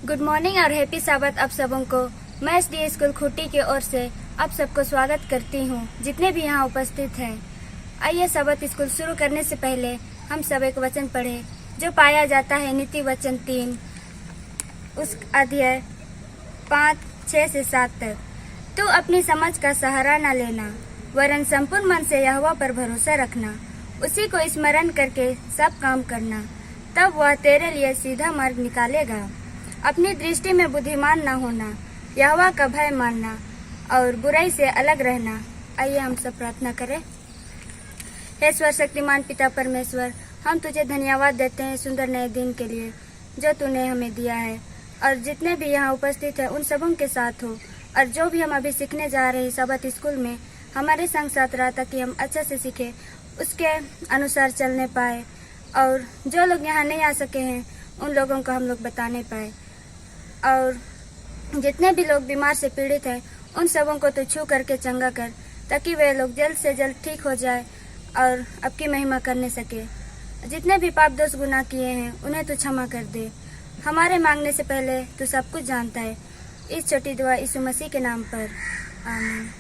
Good morning और happy साबत आप सबों को। मैं एसडी स्कूल खूंटी की ओर से आप सबको स्वागत करती हूँ, जितने भी यहाँ उपस्थित हैं। आइए सबत स्कूल शुरू करने से पहले हम सब एक वचन पढ़े जो पाया जाता है नीति वचन 3 उस अध्याय 5, 6 से 7 तक। तू अपनी समझ का सहारा न लेना, वरन संपूर्ण मन से यहोवा पर भरोसा रखना, उसी को स्मरण करके सब काम करना, तब वह तेरे लिए सीधा मार्ग निकालेगा। अपनी दृष्टि में बुद्धिमान न होना, यहोवा का भय मानना और बुराई से अलग रहना। आइए हम सब प्रार्थना करें। हे स्वर शक्तिमान पिता परमेश्वर, हम तुझे धन्यवाद देते हैं सुंदर नए दिन के लिए जो तूने हमें दिया है, और जितने भी यहाँ उपस्थित हैं उन सबों के साथ हो, और जो भी हम अभी सीखने जा रहे हैं सबत स्कूल में हमारे संग साथ रहा, ताकि हम अच्छे से सीखें, उसके अनुसार चलने पाए, और जो लोग यहाँ नहीं आ सके हैं उन लोगों को हम लोग बताने पाए, और जितने भी लोग बीमार से पीड़ित हैं उन सबों को तो छू करके चंगा कर, ताकि वे लोग जल्द से जल्द ठीक हो जाए और आपकी महिमा करने सके। जितने भी पाप दोष गुनाह किए हैं उन्हें तो क्षमा कर दे। हमारे मांगने से पहले तो सब कुछ जानता है। इस छोटी दुआ यीशु मसीह के नाम पर, आमीन।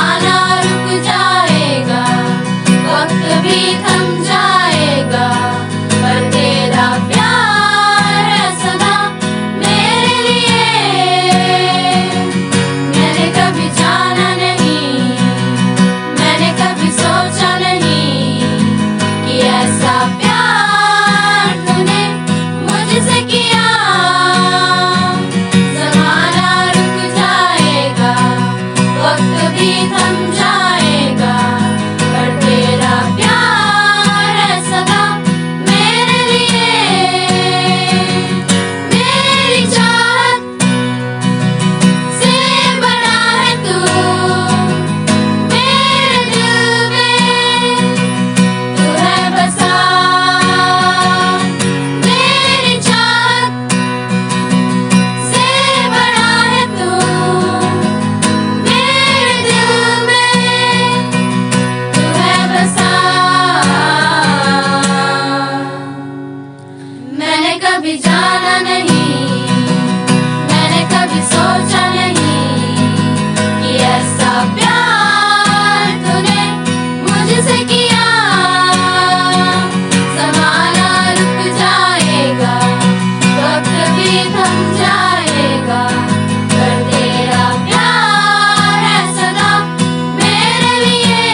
जमाना रुक जाएगा, वक्त भी थम जाएगा, पर तेरा प्यार है सदा मेरे लिए। मैंने कभी जाना नहीं, मैंने कभी सोचा नहीं कि ऐसा प्यार तूने मुझसे किया। जमाना रुक जाएगा, वक्त भी थम जाएगा, पर तेरा प्यार है सदा मेरे लिए। मेरी चाहत से बड़ा है तू, मेरे दिल में तू है बसा। मेरी चाहत से बड़ा है तू, मेरे दिल में तू है बसा। मैंने कभी जाना नहीं, मैंने कभी सोचा नहीं कि ऐसा प्यार तूने मुझसे किया। जमाना रुक जाएगा, वक्त भी थम जाएगा, पर तेरा प्यार है सदा मेरे लिए।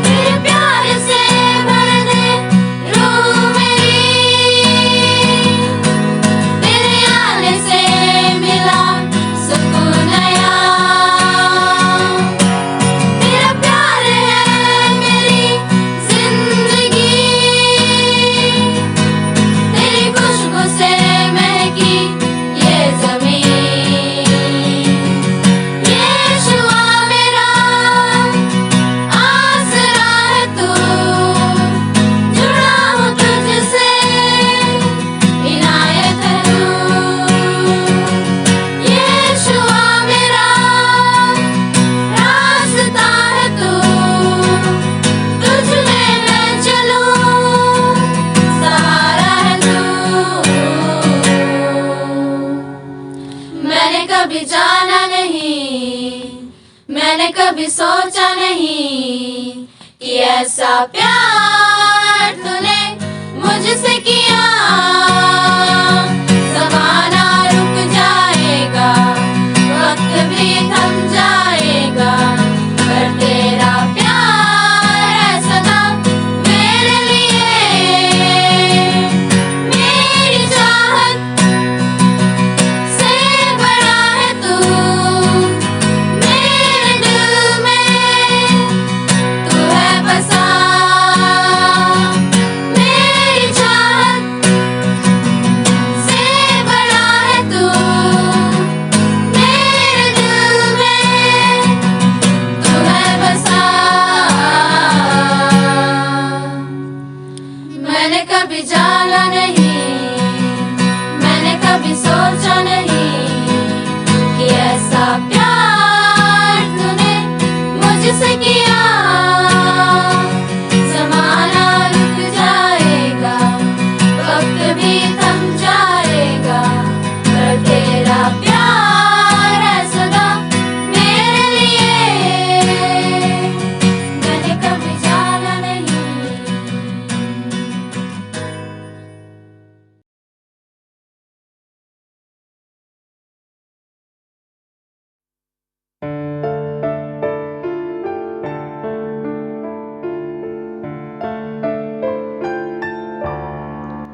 तेरे प्यार से भर दे रूह मेरी, तेरे आने से मिला सुकून नया। तेरा प्यार है मेरी जिंदगी, तेरी खुशबू से महकी ये ज़मीन। यीशुआ मेरा आसरा है तू, जुड़ा हूँ तुझसे, इनायत है तू। यीशुआ मेरा रास्ता है तू, तुझ में मैं चलूं, सहारा है तू। मैंने कभी जाना नहीं, मैंने कभी सोचा नहीं कि ऐसा प्यार तूने मुझसे किया। जमाना रुक जाएगा, वक्त भी थम जाएगा, पर तेरा प्यार है सदा मेरे लिए। मेरी चाहत से बड़ा है तू, मेरे दिल में तू है बसा। मेरी चाहत से बड़ा है तू, मेरे दिल में तू है बसा। मैंने कभी जाना नहीं, मैंने कभी सोचा नहीं कि ऐसा प्यार तूने मुझसे किया। जमाना रुक जाएगा, वक्त भी थम जाएगा, पर तेरा प्यार है सदा मेरे लिए। मैंने कभी जाना नहीं।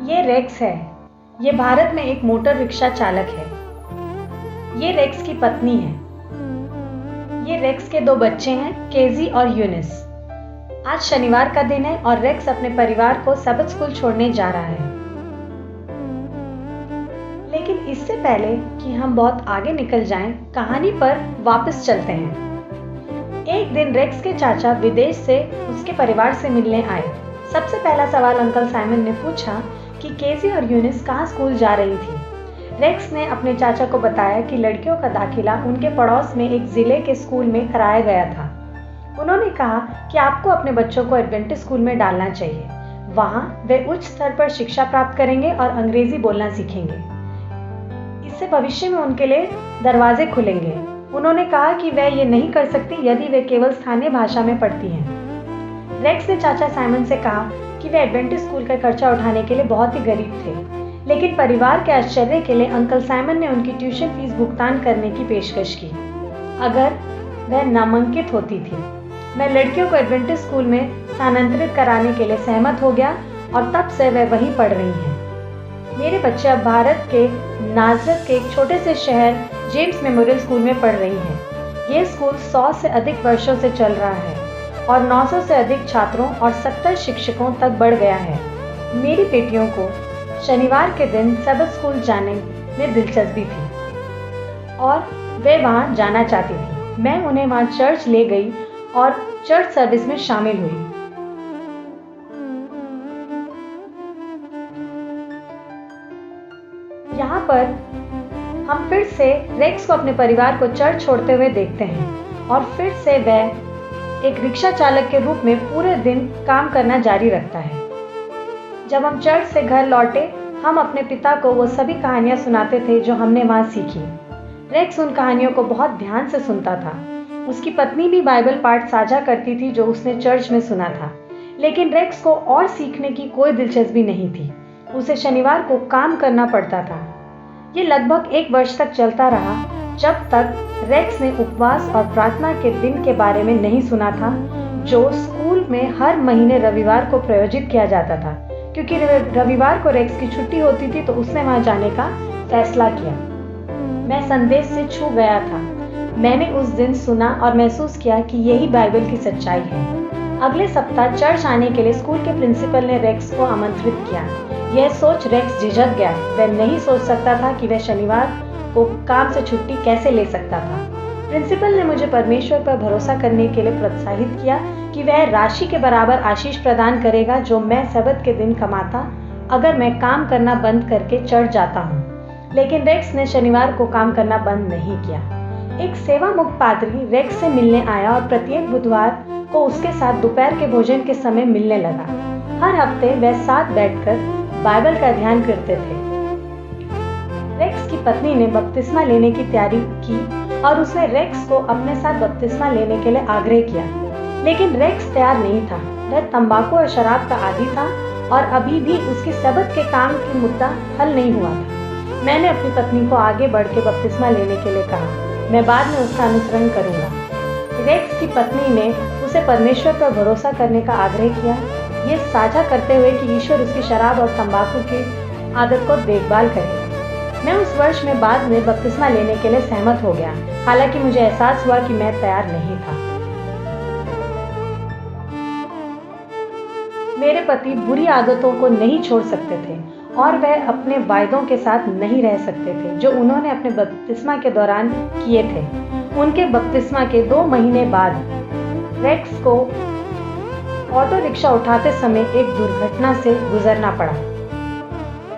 ये रेक्स है। ये भारत में एक मोटर रिक्शा चालक है। ये रेक्स की पत्नी है। ये रेक्स के 2 बच्चे हैं, केजी और यूनिस। आज शनिवार का दिन है और रेक्स अपने परिवार को सबत स्कूल छोड़ने जा रहा है। लेकिन इससे पहले कि हम बहुत आगे निकल जाएं, कहानी पर वापस चलते हैं। एक दिन रेक्स के चाचा विदेश से उसके परिवार से मिलने आए। सबसे पहला सवाल अंकल साइमन ने पूछा कि केजी और यूनिस कहाँ स्कूल जा रही थी। रेक्स ने अपने चाचा को बताया कि लड़कियों का दाखिला उनके पड़ोस में एक जिले के स्कूल में कराया गया था। उन्होंने कहा कि आपको अपने बच्चों को एडवेंटिस्ट स्कूल में डालना चाहिए। वहाँ वे उच्च स्तर पर शिक्षा प्राप्त करेंगे और अंग्रेजी बोलना सीखेंगे। इससे भविष्य में उनके लिए दरवाजे खुलेंगे। उन्होंने कहा कि वह ये नहीं कर सकती यदि वे केवल स्थानीय भाषा में पढ़ती हैं। रेक्स ने चाचा साइमन से कहा कि वे एडवेंटिस्ट स्कूल का खर्चा उठाने के लिए बहुत ही गरीब थे, लेकिन परिवार के आश्चर्य के लिए अंकल साइमन ने उनकी ट्यूशन फीस भुगतान करने की पेशकश की अगर वह नामांकित होती थी। मैं लड़कियों को एडवेंटिस्ट स्कूल में स्थानांतरित कराने के लिए सहमत हो गया और तब से वह वहीं पढ़ रही हैं। मेरे बच्चे अब भारत के नाजरत के एक छोटे से शहर जेम्स मेमोरियल स्कूल में पढ़ रही हैं। ये स्कूल 100 से अधिक वर्षों से चल रहा है और 900 से अधिक छात्रों और 70 शिक्षकों तक बढ़ गया है। मेरी बेटियों को शनिवार के दिन सबत स्कूल जाने में दिलचस्पी थी और वे वहां जाना चाहती थी। मैं उन्हें वहां चर्च ले गई और चर्च सर्विस में शामिल हुई। यहाँ पर हम फिर से रेक्स को अपने परिवार को चर्च छोड़ते हुए देखते हैं और फिर से वह एक रिक्शा चालक के रूप में पूरे दिन काम करना जारी रखता है। जब हम चर्च से घर लौटे, हम अपने पिता को वो सभी कहानियां सुनाते थे जो हमने वहां सीखी। रेक्स उन कहानियों को बहुत ध्यान से सुनता था। उसकी पत्नी भी बाइबल पाठ साझा करती थी जो उसने चर्च में सुना था, लेकिन रेक्स को और सीखने की कोई दिलचस्पी नहीं थी। उसे शनिवार को काम करना पड़ता था। ये लगभग 1 वर्ष तक चलता रहा, जब तक रेक्स ने उपवास और प्रार्थना के दिन के बारे में नहीं सुना था जो स्कूल में हर महीने रविवार को प्रायोजित किया जाता था। क्योंकि रविवार को रेक्स की छुट्टी होती थी तो उसने वहां जाने का फैसला किया। मैं संदेश से छू गया था। मैंने उस दिन सुना और महसूस किया कि यही बाइबल की सच्चाई है। अगले सप्ताह चर्च आने के लिए स्कूल के प्रिंसिपल ने रेक्स को आमंत्रित किया। यह सोच रेक्स झिझक गया। वह नहीं सोच सकता था कि वह शनिवार को काम से छुट्टी कैसे ले सकता था। प्रिंसिपल ने मुझे परमेश्वर पर भरोसा करने के लिए प्रोत्साहित किया कि वह राशि के बराबर आशीष प्रदान करेगा जो मैं सबत के दिन कमाता अगर मैं काम करना बंद करके चर्च जाता हूँ। लेकिन रेक्स ने शनिवार को काम करना बंद नहीं किया। एक सेवा मुक्त पादरी रेक्स से मिलने आया और प्रत्येक बुधवार को उसके साथ दोपहर के भोजन के समय मिलने लगा। हर हफ्ते वह साथ बैठकर बाइबल का अध्ययन करते थे। रेक्स की पत्नी ने बपतिस्मा लेने की तैयारी की और उसने रेक्स को अपने साथ बपतिस्मा लेने के लिए आग्रह किया, लेकिन रेक्स तैयार नहीं था। वह तंबाकू और शराब का आदी था और अभी भी उसकी सबत के काम की मुद्दा हल नहीं हुआ था। मैंने अपनी पत्नी को आगे बढ़ के बपतिस्मा लेने के लिए कहा। मैं बाद में उसका अनुसरण करूंगा। रेक्स की पत्नी ने उसे परमेश्वर पर भरोसा करने का आग्रह किया, ये साझा करते हुए कि ईश्वर उसकी शराब और तंबाकू की आदत को देखभाल करेगा। मैं उस वर्ष में बाद में बपतिस्मा लेने के लिए सहमत हो गया, हालांकि मुझे एहसास हुआ कि मैं तैयार नहीं था। मेरे पति बुरी आदतों को नहीं छोड़ सकते थे और वह अपने वायदों के साथ नहीं रह सकते थे जो उन्होंने अपने बपतिस्मा के दौरान किए थे। उनके बपतिस्मा के 2 महीने बाद रेक्स को ऑटो रिक्शा उठाते समय एक दुर्घटना से गुजरना पड़ा।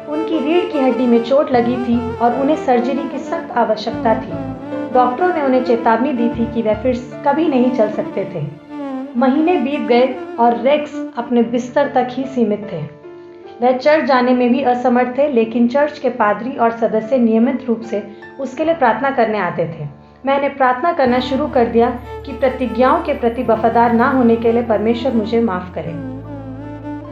उनकी रीढ़ की हड्डी में चोट लगी थी और उन्हें सर्जरी की सख्त आवश्यकता थी। डॉक्टरों ने उन्हें चेतावनी दी थी कि वह फिर कभी नहीं चल सकते थे। महीने बीत गए और रेक्स अपने बिस्तर तक ही सीमित थे। वह चर्च जाने में भी असमर्थ थे, लेकिन चर्च के पादरी और सदस्य नियमित रूप से उसके लिए प्रार्थना करने आते थे। मैंने प्रार्थना करना शुरू कर दिया कि प्रतिज्ञाओं के प्रति वफादार ना होने के लिए परमेश्वर मुझे माफ करे।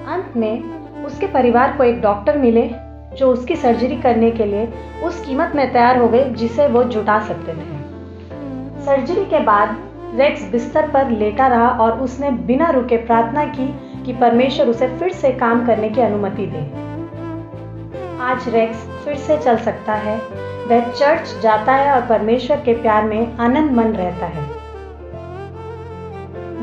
अंत में उसके परिवार को एक डॉक्टर मिले जो उसकी सर्जरी करने के लिए उस कीमत में तैयार हो गए जिसे वो जुटा सकते थे। सर्जरी के बाद रेक्स बिस्तर पर लेटा रहा और उसने बिना रुके प्रार्थना की कि परमेश्वर उसे फिर से काम करने की अनुमति दे। आज रेक्स फिर से चल सकता है। वह चर्च जाता है और परमेश्वर के प्यार में आनंद मन रहता है।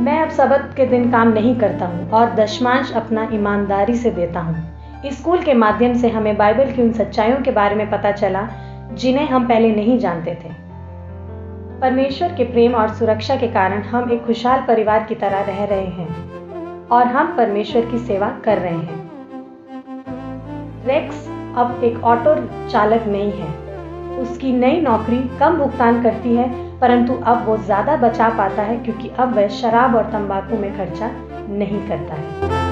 मैं अब सबत के दिन काम नहीं करता हूँ और दशमांश अपना ईमानदारी से देता हूँ। इस स्कूल के माध्यम से हमें बाइबल की उन सच्चाइयों के बारे में पता चला जिन्हें हम पहले नहीं जानते थे। परमेश्वर के प्रेम और सुरक्षा के कारण हम एक खुशहाल परिवार की तरह रह रहे हैं और हम परमेश्वर की सेवा कर रहे हैं। रेक्स अब एक ऑटो चालक नहीं है। उसकी नई नौकरी कम भुगतान करती है परंतु अब वो ज़्यादा बचा पाता है क्योंकि अब वह शराब और तंबाकू में खर्चा नहीं करता है।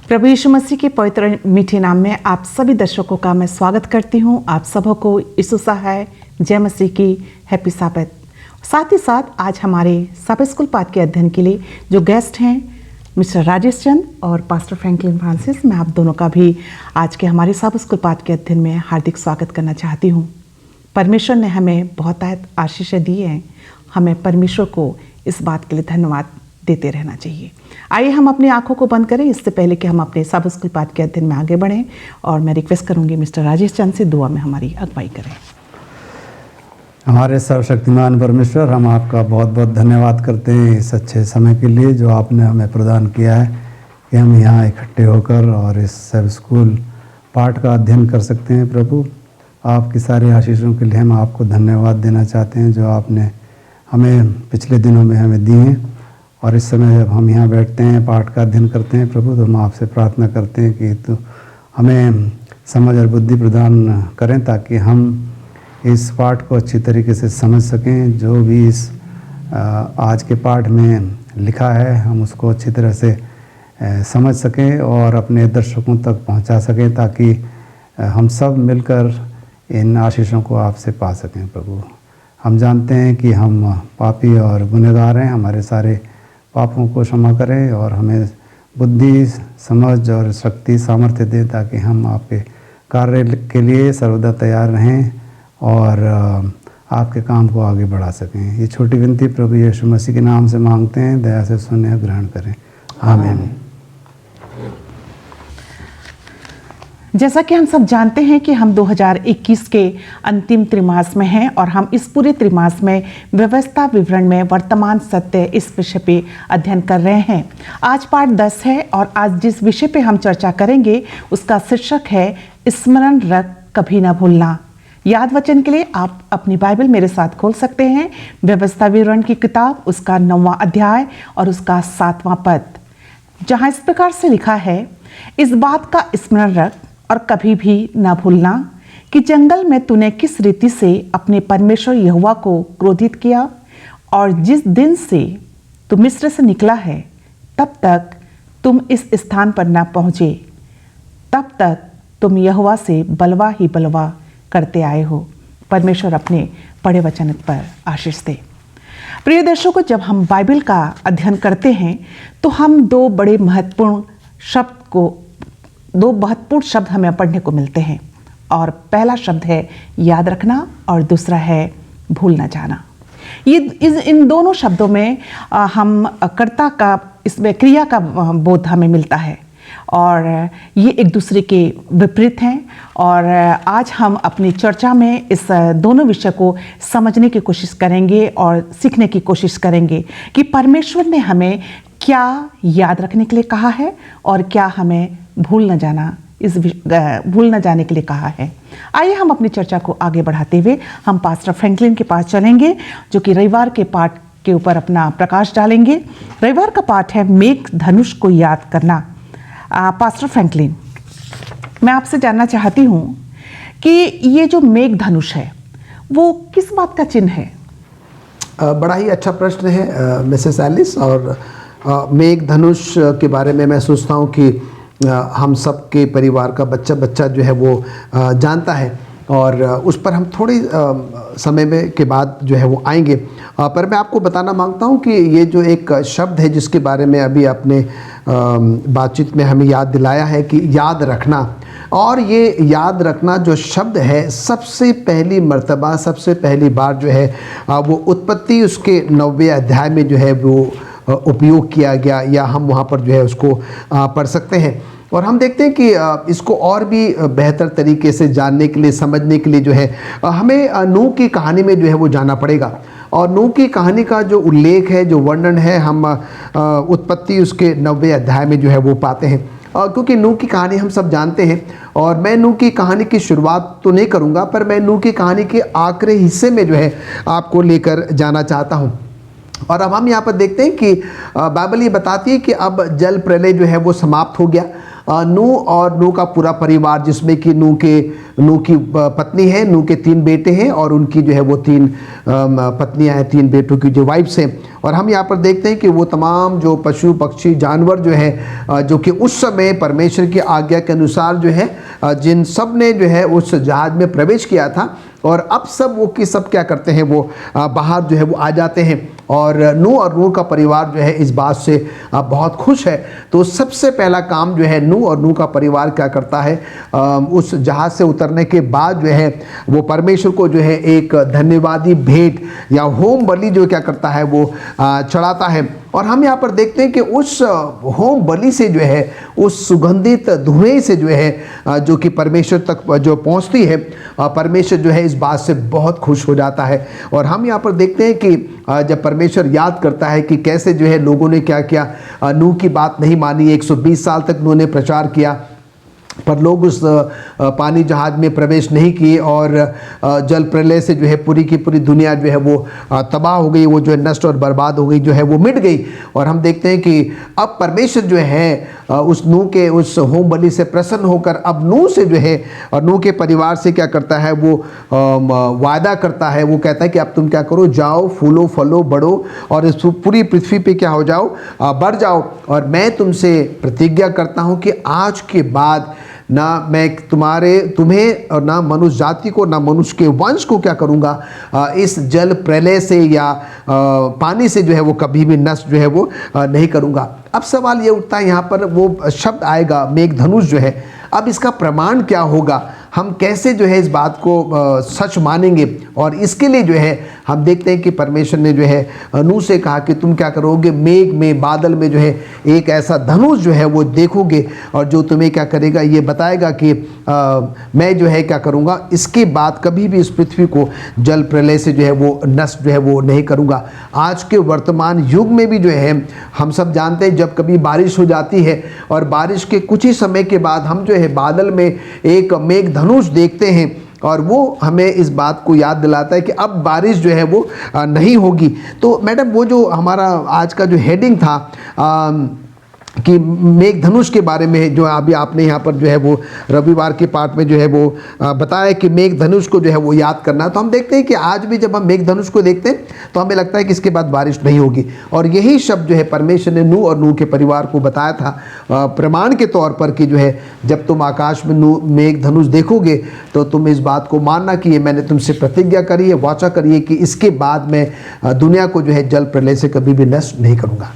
प्रभु यीशु मसीह के पवित्र मीठे नाम में आप सभी दर्शकों का मैं स्वागत करती हूं। आप सबों को यीशु सहाय जय मसीह की हैप्पी साबत। साथ ही साथ आज हमारे सबे स्कूल पाठ के अध्ययन के लिए जो गेस्ट हैं मिस्टर राजेश चंद और पास्टर फ्रैंकलिन फ्रांसिस, मैं आप दोनों का भी आज के हमारे सबे स्कूल पाठ के अध्ययन में हार्दिक स्वागत करना चाहती हूँ। परमेश्वर ने हमें बहुत आशीषें दी हैं, हमें परमेश्वर को इस बात के लिए धन्यवाद देते रहना चाहिए। आइए हम अपनी आंखों को बंद करें इससे पहले कि हम अपने सब स्कूल पाठ के अध्ययन में आगे बढ़ें, और मैं रिक्वेस्ट करूंगी मिस्टर राजेश चंद से दुआ में हमारी अगुवाई करें। हमारे सर्वशक्तिमान परमेश्वर, हम आपका बहुत बहुत धन्यवाद करते हैं इस अच्छे समय के लिए जो आपने हमें प्रदान किया है कि हम यहाँ इकट्ठे होकर और इस सब स्कूल पाठ का अध्ययन कर सकते हैं। प्रभु, आपकी सारी आशीषों के लिए हम आपको धन्यवाद देना चाहते हैं जो आपने हमें पिछले दिनों में हमें दी हैं। और इस समय जब हम यहाँ बैठते हैं पाठ का अध्ययन करते हैं प्रभु, तो हम आपसे प्रार्थना करते हैं कि तो हमें समझ और बुद्धि प्रदान करें ताकि हम इस पाठ को अच्छी तरीके से समझ सकें। जो भी इस आज के पाठ में लिखा है हम उसको अच्छी तरह से समझ सकें और अपने दर्शकों तक पहुंचा सकें ताकि हम सब मिलकर इन आशीषों को आपसे पा सकें प्रभु। हम जानते हैं कि हम पापी और गुनहगार हैं, हमारे सारे पापों को क्षमा करें और हमें बुद्धि, समझ और शक्ति, सामर्थ्य दें ताकि हम आपके कार्य के लिए सर्वदा तैयार रहें और आपके काम को आगे बढ़ा सकें। ये छोटी विनती प्रभु यीशु मसीह के नाम से मांगते हैं, दया से सुने और ग्रहण करें, आमीन। जैसा कि हम सब जानते हैं कि हम 2021 के अंतिम त्रिमास में हैं और हम इस पूरे त्रिमास में व्यवस्था विवरण में वर्तमान सत्य इस विषय पे अध्ययन कर रहे हैं। आज पाठ 10 है और आज जिस विषय पे हम चर्चा करेंगे उसका शीर्षक है स्मरण रख कभी ना भूलना। याद वचन के लिए आप अपनी बाइबल मेरे साथ खोल सकते हैं। व्यवस्था विवरण की किताब, उसका 9वां अध्याय और उसका 7वां पद, जहां इस प्रकार से लिखा है, इस बात का स्मरण रख और कभी भी ना भूलना कि जंगल में तूने किस रीति से अपने परमेश्वर यहोवा को क्रोधित किया और जिस दिन से तू मिस्र से निकला है तब तक तुम इस स्थान पर ना पहुँचे, तब तक तुम यहोवा से बलवा ही बलवा करते आए हो। परमेश्वर अपने पढ़े वचन पर आशीष दे। प्रिय दर्शकों, जब हम बाइबल का अध्ययन करते हैं तो हम दो महत्वपूर्ण शब्द हमें पढ़ने को मिलते हैं और पहला शब्द है याद रखना और दूसरा है भूल न जाना। इन दोनों शब्दों में हम कर्ता का, इसमें क्रिया का बोध हमें मिलता है और ये एक दूसरे के विपरीत हैं। और आज हम अपनी चर्चा में इस दोनों विषय को समझने की कोशिश करेंगे और सीखने की कोशिश करेंगे कि परमेश्वर ने हमें क्या याद रखने के लिए कहा है और क्या हमें भूल न जाने के लिए कहा है। आइए हम अपनी चर्चा को आगे बढ़ाते हुए हम पास्टर फ्रैंकलिन के पास चलेंगे, जो कि रविवार के पाठ के ऊपर अपना प्रकाश डालेंगे। रविवार का पाठ है मेघ धनुष को याद करना। पास्टर फ्रैंकलिन, मैं आपसे जानना चाहती हूँ कि ये जो मेघ धनुष है वो किस बात का चिन्ह है? बड़ा ही अच्छा प्रश्न है मिसेस एलिस। और मेघ धनुष के बारे में मैं सोचता हूँ कि हम सब के परिवार का बच्चा जो है वो जानता है और उस पर हम थोड़े समय में के बाद जो है वो आएंगे। पर मैं आपको बताना मांगता हूँ कि ये जो एक शब्द है जिसके बारे में अभी आपने बातचीत में हमें याद दिलाया है कि याद रखना, और ये याद रखना जो शब्द है सबसे पहली मर्तबा, सबसे पहली बार जो है वो उत्पत्ति उसके 9वें अध्याय में जो है वो उपयोग किया गया, या हम वहाँ पर जो है उसको पढ़ सकते हैं। और हम देखते हैं कि इसको और भी बेहतर तरीके से जानने के लिए, समझने के लिए जो है हमें नूह की कहानी में जो है वो जाना पड़ेगा। और नूह की कहानी का जो उल्लेख है, जो वर्णन है, हम उत्पत्ति उसके 9वें अध्याय में जो है वो पाते हैं। क्योंकि नूह की कहानी हम सब जानते हैं और मैं नूह की कहानी की शुरुआत तो नहीं करूँगा, पर मैं नूह की कहानी के आखिरी हिस्से में जो है आपको लेकर जाना चाहता हूँ। और अब हम यहाँ पर देखते हैं कि बाइबल ये बताती है कि अब जल प्रलय जो है वो समाप्त हो गया। नूह और नूह का पूरा परिवार, जिसमें कि नूह की पत्नी है, नूह के 3 बेटे हैं और उनकी जो है वो 3 पत्नियां हैं, 3 बेटों की जो वाइफ्स हैं। और हम यहाँ पर देखते हैं कि वो तमाम जो पशु पक्षी जानवर जो है जो कि उस समय परमेश्वर की आज्ञा के अनुसार जो है जिन सब ने जो है उस जहाज में प्रवेश किया था, और अब सब वो कि सब क्या करते हैं, वो बाहर जो है वो आ जाते हैं। और नूह का परिवार जो है इस बात से बहुत खुश है। तो सबसे पहला काम जो है नूह का परिवार क्या करता है, उस जहाज से उतरने के बाद जो है वो परमेश्वर को जो है एक धन्यवादी भेंट या होम बलि जो क्या करता है वो चढ़ाता है। और हम यहाँ पर देखते हैं कि उस होम बलि से जो है, उस सुगंधित धुएं से जो है जो कि परमेश्वर तक जो पहुँचती है, परमेश्वर जो है इस बात से बहुत खुश हो जाता है। और हम यहाँ पर देखते हैं कि जब परमेश्वर याद करता है कि कैसे जो है लोगों ने क्या किया, नूह की बात नहीं मानी, 120 साल तक नूह ने प्रचार किया, पर लोग उस पानी जहाज में प्रवेश नहीं किए और जल प्रलय से जो है पूरी की पूरी दुनिया जो है वो तबाह हो गई, वो जो है नष्ट और बर्बाद हो गई, जो है वो मिट गई। और हम देखते हैं कि अब परमेश्वर जो है उस नूह के उस होम बलि से प्रसन्न होकर अब नूह से जो है और नूह के परिवार से क्या करता है, वो वायदा करता है। वो कहता है कि अब तुम क्या करो, जाओ, फूलो फलो, बढ़ो और इस पूरी पृथ्वी पे क्या हो जाओ, बढ़ जाओ। और मैं तुमसे प्रतिज्ञा करता हूँ कि आज के बाद ना मैं तुम्हें और ना मनुष्य जाति को, ना मनुष्य के वंश को क्या करूँगा इस जल प्रलय से या पानी से जो है वो कभी भी नष्ट जो है वो नहीं करूँगा। अब सवाल ये उठता है, यहाँ पर वो शब्द आएगा मेघधनुष जो है, अब इसका प्रमाण क्या होगा, हम कैसे जो है इस बात को सच मानेंगे। और इसके लिए जो है हम देखते हैं कि परमेश्वर ने जो है नूह से कहा कि तुम क्या करोगे, मेघ में, बादल में जो है एक ऐसा धनुष जो है वो देखोगे और जो तुम्हें क्या करेगा, ये बताएगा कि मैं जो है क्या करूँगा, इसके बाद कभी भी इस पृथ्वी को जल प्रलय से जो है वो नष्ट जो है वो नहीं करूँगा। आज के वर्तमान युग में भी जो है हम सब जानते हैं, जब कभी बारिश हो जाती है और बारिश के कुछ ही समय के बाद हम जो है बादल में एक मेघ धनुष देखते हैं और वो हमें इस बात को याद दिलाता है कि अब बारिश जो है वो नहीं होगी। तो मैडम वो जो हमारा आज का जो हेडिंग था कि मेघधनुष के बारे में, जो अभी आपने यहाँ पर जो है वो रविवार के पाठ में जो है वो बताया कि मेघधनुष को जो है वो याद करना, तो हम देखते हैं कि आज भी जब हम मेघधनुष को देखते हैं तो हमें लगता है कि इसके बाद बारिश नहीं होगी। और यही शब्द जो है परमेश्वर ने नूह और नूह के परिवार को बताया था प्रमाण के तौर पर कि जो है जब तुम आकाश में मेघधनुष देखोगे तो तुम इस बात को मानना कि ये मैंने तुमसे प्रतिज्ञा करी है, वाचा करी है कि इसके बाद मैं दुनिया को जो है जल प्रलय से कभी भी नष्ट नहीं करूँगा।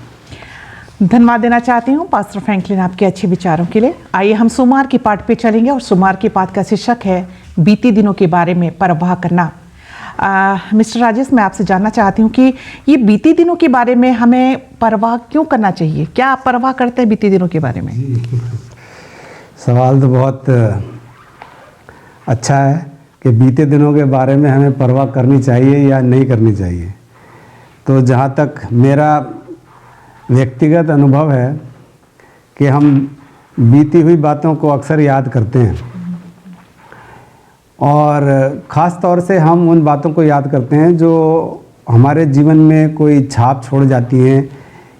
धन्यवाद देना चाहती हूँ पास्टर फ्रैंकलिन आपके अच्छे विचारों के लिए। आइए हम सोमवार के पाठ पे चलेंगे और सोमवार के पाठ का शीर्षक है बीते दिनों के बारे में परवाह करना। मिस्टर राजेश, मैं आपसे जानना चाहती हूँ कि ये बीते दिनों के बारे में हमें परवाह क्यों करना चाहिए? क्या आप परवाह करते हैं बीते दिनों के बारे में? सवाल तो बहुत अच्छा है कि बीते दिनों के बारे में हमें परवाह करनी चाहिए या नहीं करनी चाहिए। तो जहाँ तक मेरा व्यक्तिगत अनुभव है कि हम बीती हुई बातों को अक्सर याद करते हैं और ख़ास तौर से हम उन बातों को याद करते हैं जो हमारे जीवन में कोई छाप छोड़ जाती हैं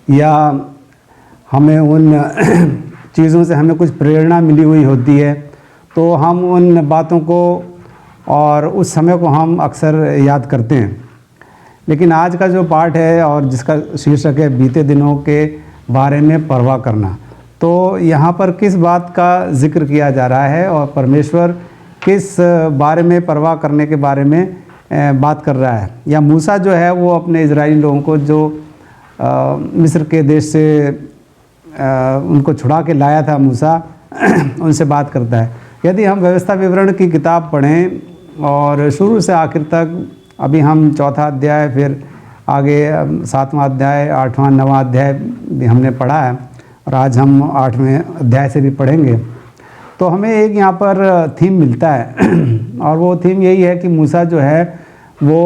या हमें उन चीज़ों से हमें कुछ प्रेरणा मिली हुई होती है, तो हम उन बातों को और उस समय को हम अक्सर याद करते हैं। लेकिन आज का जो पाठ है और जिसका शीर्षक है बीते दिनों के बारे में परवाह करना, तो यहाँ पर किस बात का जिक्र किया जा रहा है और परमेश्वर किस बारे में परवाह करने के बारे में बात कर रहा है। या मूसा जो है वो अपने इजरायली लोगों को जो मिस्र के देश से उनको छुड़ा के लाया था, मूसा उनसे बात करता है। यदि हम व्यवस्था विवरण की किताब पढ़ें और शुरू से आखिर तक, अभी हम 4वां अध्याय, फिर आगे 7वां अध्याय, 8वां 9वां अध्याय भी हमने पढ़ा है और आज हम 8वें अध्याय से भी पढ़ेंगे, तो हमें एक यहाँ पर थीम मिलता है और वो थीम यही है कि मूसा जो है वो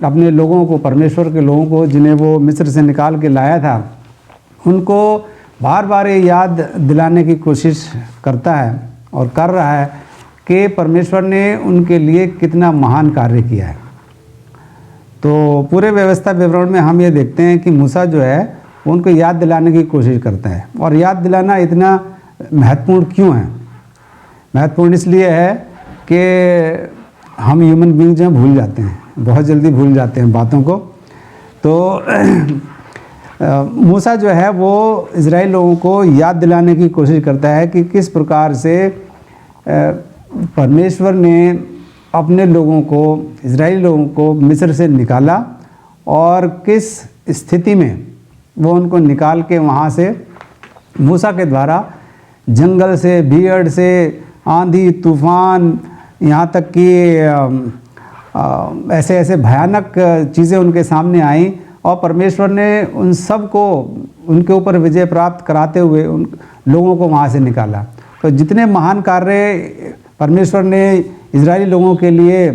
अपने लोगों को, परमेश्वर के लोगों को जिन्हें वो मिस्र से निकाल के लाया था, उनको बार बार ये याद दिलाने की कोशिश करता है और कर रहा है कि परमेश्वर ने उनके लिए कितना महान कार्य किया है। तो पूरे व्यवस्था विवरण में हम ये देखते हैं कि मूसा जो है उनको याद दिलाने की कोशिश करता है। और याद दिलाना इतना महत्वपूर्ण क्यों है? महत्वपूर्ण इसलिए है कि हम ह्यूमन बीइंग जो भूल जाते हैं, बहुत जल्दी भूल जाते हैं बातों को। तो मूसा जो है वो इजराइल लोगों को याद दिलाने की कोशिश करता है कि किस प्रकार से परमेश्वर ने अपने लोगों को, इजराइली लोगों को मिस्र से निकाला और किस स्थिति में वो उनको निकाल के वहाँ से मूसा के द्वारा जंगल से, भीड़ से, आंधी तूफान, यहाँ तक कि ऐसे ऐसे भयानक चीज़ें उनके सामने आईं और परमेश्वर ने उन सब को उनके ऊपर विजय प्राप्त कराते हुए उन लोगों को वहाँ से निकाला। तो जितने महान कार्य परमेश्वर ने इजरायली लोगों के लिए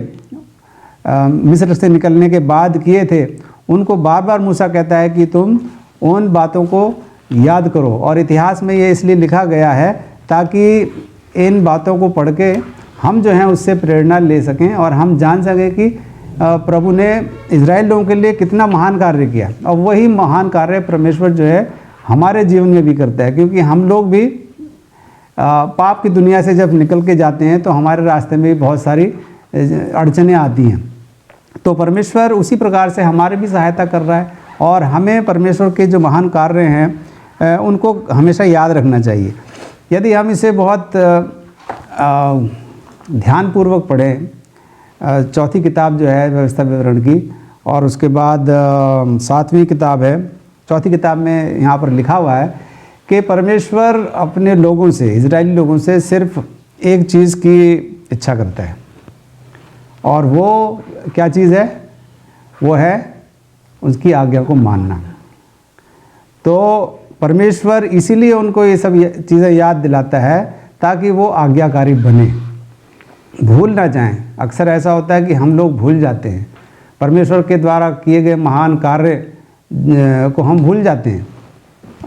मिस्र से निकलने के बाद किए थे, उनको बार बार मूसा कहता है कि तुम उन बातों को याद करो। और इतिहास में ये इसलिए लिखा गया है ताकि इन बातों को पढ़ के हम जो हैं उससे प्रेरणा ले सकें और हम जान सकें कि प्रभु ने इजराइल लोगों के लिए कितना महान कार्य किया। और वही महान कार्य परमेश्वर जो है हमारे जीवन में भी करता है, क्योंकि हम लोग भी पाप की दुनिया से जब निकल के जाते हैं तो हमारे रास्ते में भी बहुत सारी अड़चनें आती हैं। तो परमेश्वर उसी प्रकार से हमारे भी सहायता कर रहा है और हमें परमेश्वर के जो महान कार्य हैं उनको हमेशा याद रखना चाहिए। यदि हम इसे बहुत ध्यानपूर्वक पढ़ें चौथी किताब जो है व्यवस्था विवरण की, और उसके बाद 7वीं किताब है। चौथी किताब में यहाँ पर लिखा हुआ है कि परमेश्वर अपने लोगों से, इजरायली लोगों से सिर्फ एक चीज़ की इच्छा करता है, और वो क्या चीज़ है? वो है उसकी आज्ञा को मानना। तो परमेश्वर इसीलिए उनको ये सब चीज़ें याद दिलाता है ताकि वो आज्ञाकारी बने, भूल ना जाएं। अक्सर ऐसा होता है कि हम लोग भूल जाते हैं, परमेश्वर के द्वारा किए गए महान कार्य को हम भूल जाते हैं,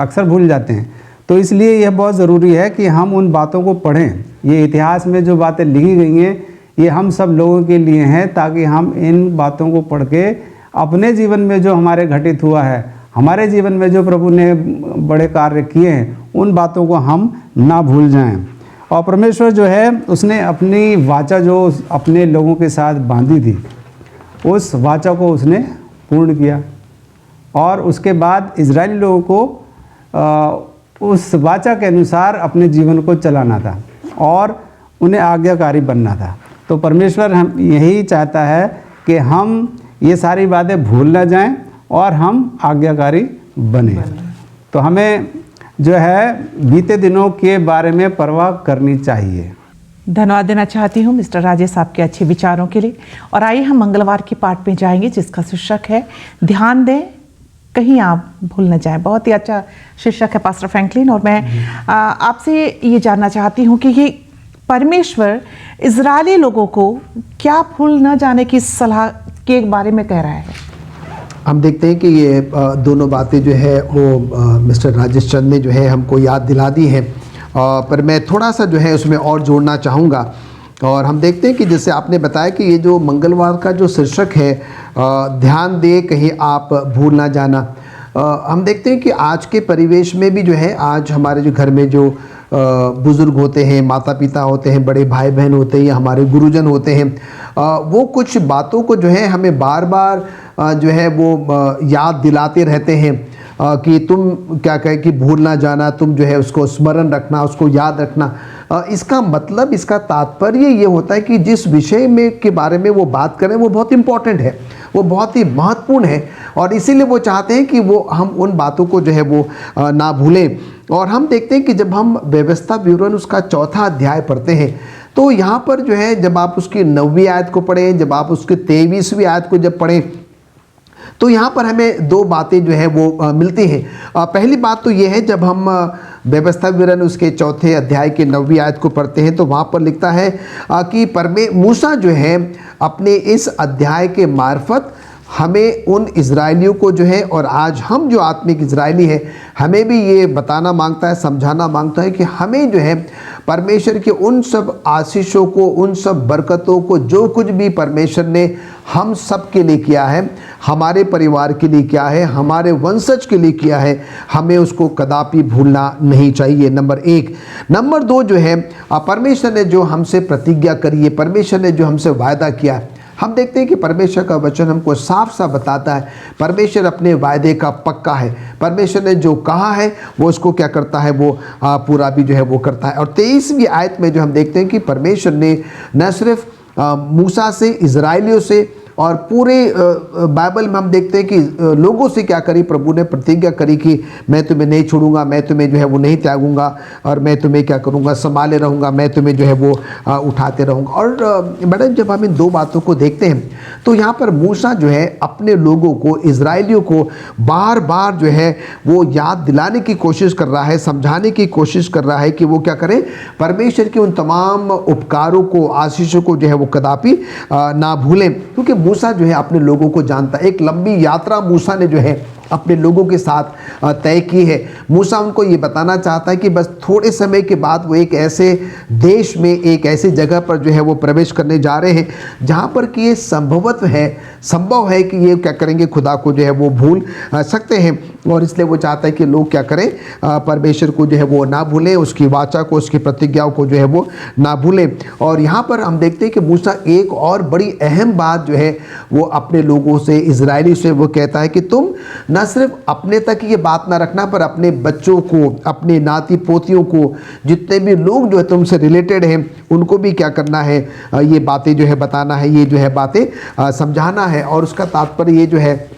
अक्सर भूल जाते हैं। तो इसलिए यह बहुत ज़रूरी है कि हम उन बातों को पढ़ें। ये इतिहास में जो बातें लिखी गई हैं ये हम सब लोगों के लिए हैं, ताकि हम इन बातों को पढ़ के अपने जीवन में जो हमारे घटित हुआ है, हमारे जीवन में जो प्रभु ने बड़े कार्य किए हैं, उन बातों को हम ना भूल जाएं। और परमेश्वर जो है उसने अपनी वाचा जो अपने लोगों के साथ बांधी थी, उस वाचा को उसने पूर्ण किया, और उसके बाद इजरायली लोगों को उस वाचा के अनुसार अपने जीवन को चलाना था और उन्हें आज्ञाकारी बनना था। तो परमेश्वर हम यही चाहता है कि हम ये सारी बातें भूल ना जाएं और हम आज्ञाकारी बने। तो हमें जो है बीते दिनों के बारे में परवाह करनी चाहिए। धन्यवाद देना चाहती हूँ मिस्टर राजेश साहब के अच्छे विचारों के लिए। और आइए हम मंगलवार की पाठ में जाएंगे जिसका शीर्षक है ध्यान दें कहीं आप भूल न जाएं। बहुत ही अच्छा शीर्षक है पास्टर फ्रैंकलिन। और मैं आपसे ये जानना चाहती हूँ कि ये परमेश्वर इजरायली लोगों को क्या भूल न जाने की सलाह के बारे में कह रहा है? हम देखते हैं कि ये दोनों बातें जो है वो मिस्टर राजेश चंद ने जो है हमको याद दिला दी हैं, पर मैं थोड़ा सा जो है उसमें और जोड़ना चाहूँगा। और हम देखते हैं कि जैसे आपने बताया कि ये जो मंगलवार का जो शीर्षक है ध्यान दे कहीं आप भूल ना जाना, हम देखते हैं कि आज के परिवेश में भी जो है, आज हमारे जो घर में जो बुज़ुर्ग होते हैं, माता पिता होते हैं, बड़े भाई बहन होते हैं या हमारे गुरुजन होते हैं, वो कुछ बातों को जो है हमें बार बार जो है वो याद दिलाते रहते हैं कि तुम क्या कहे कि भूल ना जाना, तुम जो है उसको स्मरण रखना, उसको याद रखना। इसका मतलब, इसका तात्पर्य ये होता है कि जिस विषय में के बारे में वो बात करें वो बहुत इम्पॉर्टेंट है, वो बहुत ही महत्वपूर्ण है, और इसीलिए वो चाहते हैं कि वो हम उन बातों को जो है वो ना भूलें। और हम देखते हैं कि जब हम व्यवस्था विवरण उसका 4था अध्याय पढ़ते हैं तो यहाँ पर जो है जब आप उसकी 9वीं आयत को पढ़ें, जब आप उसकी 23वीं आयत को जब पढ़ें तो यहाँ पर हमें 2 बातें जो है वो मिलती हैं। पहली बात तो ये है, जब हम व्यवस्था विवरण उसके 4थे अध्याय के 9वीं आयत को पढ़ते हैं तो वहाँ पर लिखता है कि मूसा जो है अपने इस अध्याय के मार्फत हमें उन इजरायलियों को जो है, और आज हम जो आत्मिक इजरायली है, हमें भी ये बताना मांगता है, समझाना मांगता है कि हमें जो है परमेश्वर के उन सब आशीषों को, उन सब बरकतों को, जो कुछ भी परमेश्वर ने हम सब के लिए किया है, हमारे परिवार के लिए किया है, हमारे वंशज के लिए किया है, हमें उसको कदापि भूलना नहीं चाहिए। नंबर 1। नंबर 2 जो है, परमेश्वर ने जो हमसे प्रतिज्ञा करी है, परमेश्वर ने जो हमसे वायदा किया है, हम देखते हैं कि परमेश्वर का वचन हमको साफ साफ बताता है परमेश्वर अपने वायदे का पक्का है। परमेश्वर ने जो कहा है वो उसको क्या करता है, वो पूरा भी जो है वो करता है। और 23वीं आयत में जो हम देखते हैं कि परमेश्वर ने न सिर्फ मूसा से, इजराइलियों से, और पूरे बाइबल में हम देखते हैं कि लोगों से क्या करी, प्रभु ने प्रतिज्ञा करी कि मैं तुम्हें नहीं छोड़ूंगा, मैं तुम्हें जो है वो नहीं त्यागूंगा, और मैं तुम्हें क्या करूंगा, संभाले रहूंगा, मैं तुम्हें जो है वो उठाते रहूंगा। और मैडम जब हम इन 2 बातों को देखते हैं तो यहाँ पर मूसा जो है अपने लोगों को, इजराइलियों को बार बार जो है वो याद दिलाने की कोशिश कर रहा है, समझाने की कोशिश कर रहा है कि वो क्या करें, परमेश्वर के उन तमाम उपकारों को, आशीषों को जो है वो कदापि ना भूलें, क्योंकि मूसा जो है अपने लोगों को जानता है। एक लंबी यात्रा मूसा ने जो है अपने लोगों के साथ तय की है। मूसा उनको ये बताना चाहता है कि बस थोड़े समय के बाद वो एक ऐसे देश में, एक ऐसी जगह पर जो है वो प्रवेश करने जा रहे हैं जहाँ पर कि ये संभव है कि ये क्या करेंगे, खुदा को जो है वो भूल सकते हैं। और इसलिए वो चाहता है कि लोग क्या करें, परमेश्वर को जो है वो ना भूलें, उसकी वाचा को, उसकी प्रतिज्ञाओं को जो है वो ना भूलें। और यहाँ पर हम देखते हैं कि मूसा एक और बड़ी अहम बात जो है वो अपने लोगों से, इजरायली से वो कहता है कि तुम न न सिर्फ अपने तक ये बात ना रखना, पर अपने बच्चों को, अपने नाती पोतियों को, जितने भी लोग जो है तुमसे रिलेटेड हैं, उनको भी क्या करना है, ये बातें जो है बताना है, ये जो है बातें समझाना है। और उसका तात्पर्य ये जो है